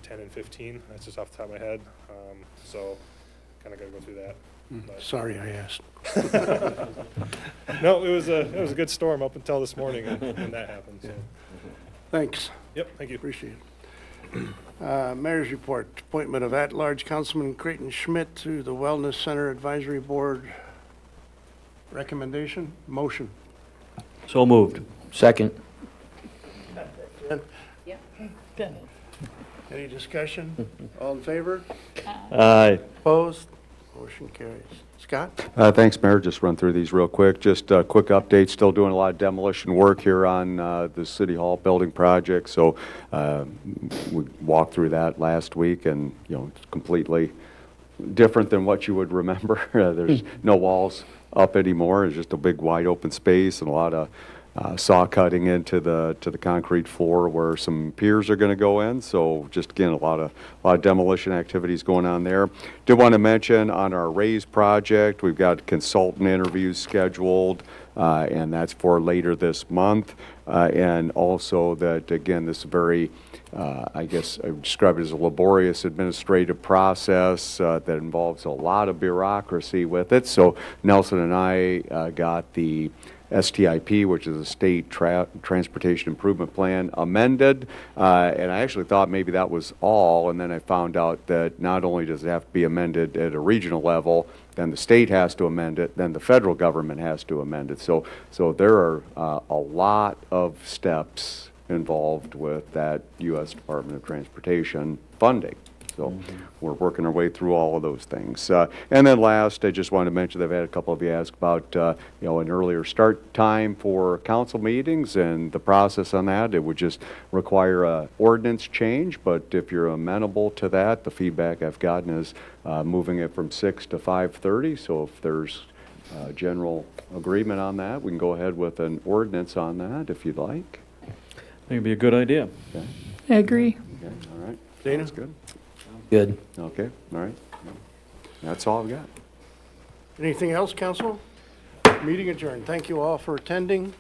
S14: 10 and 15. That's just off the top of my head. So kinda gotta go through that. But-
S1: Sorry I asked.
S14: No, it was a good storm up until this morning when that happened, so.
S1: Thanks.
S14: Yep, thank you.
S1: Appreciate it. Mayor's report, appointment of at-large Councilman Creighton Schmidt to the Wellness Center Advisory Board. Recommendation, motion.
S2: So moved.
S10: Second.
S1: Any discussion? All in favor?
S2: Aye.
S1: Opposed? Motion carries. Scott?
S4: Thanks, Mayor. Just run through these real quick. Just a quick update. Still doing a lot of demolition work here on the City Hall building project. So we walked through that last week, and it's completely different than what you would remember. There's no walls up anymore. It's just a big wide open space and a lot of saw cutting into the concrete floor where some piers are going to go in. So just again, a lot of demolition activities going on there. Did want to mention on our raise project, we've got consultant interviews scheduled, and that's for later this month. And also that, again, this very, I guess I would describe it as a laborious administrative process that involves a lot of bureaucracy with it. So Nelson and I got the STIP, which is a State Transportation Improvement Plan, amended. And I actually thought maybe that was all, and then I found out that not only does it have to be amended at a regional level, then the state has to amend it, then the federal government has to amend it. So there are a lot of steps involved with that U.S. Department of Transportation funding. So we're working our way through all of those things. And then last, I just wanted to mention that I've had a couple of you ask about, an earlier start time for council meetings and the process on that. It would just require a ordinance change, but if you're amenable to that, the feedback I've gotten is moving it from 6 to 5:30. So if there's general agreement on that, we can go ahead with an ordinance on that if you'd like.
S2: I think it'd be a good idea.
S4: Okay.
S6: I agree.
S4: Okay. All right.
S1: Dana?
S4: That's good.
S10: Good.
S4: Okay. All right. That's all I've got.
S1: Anything else, council? Meeting adjourned. Thank you all for attending.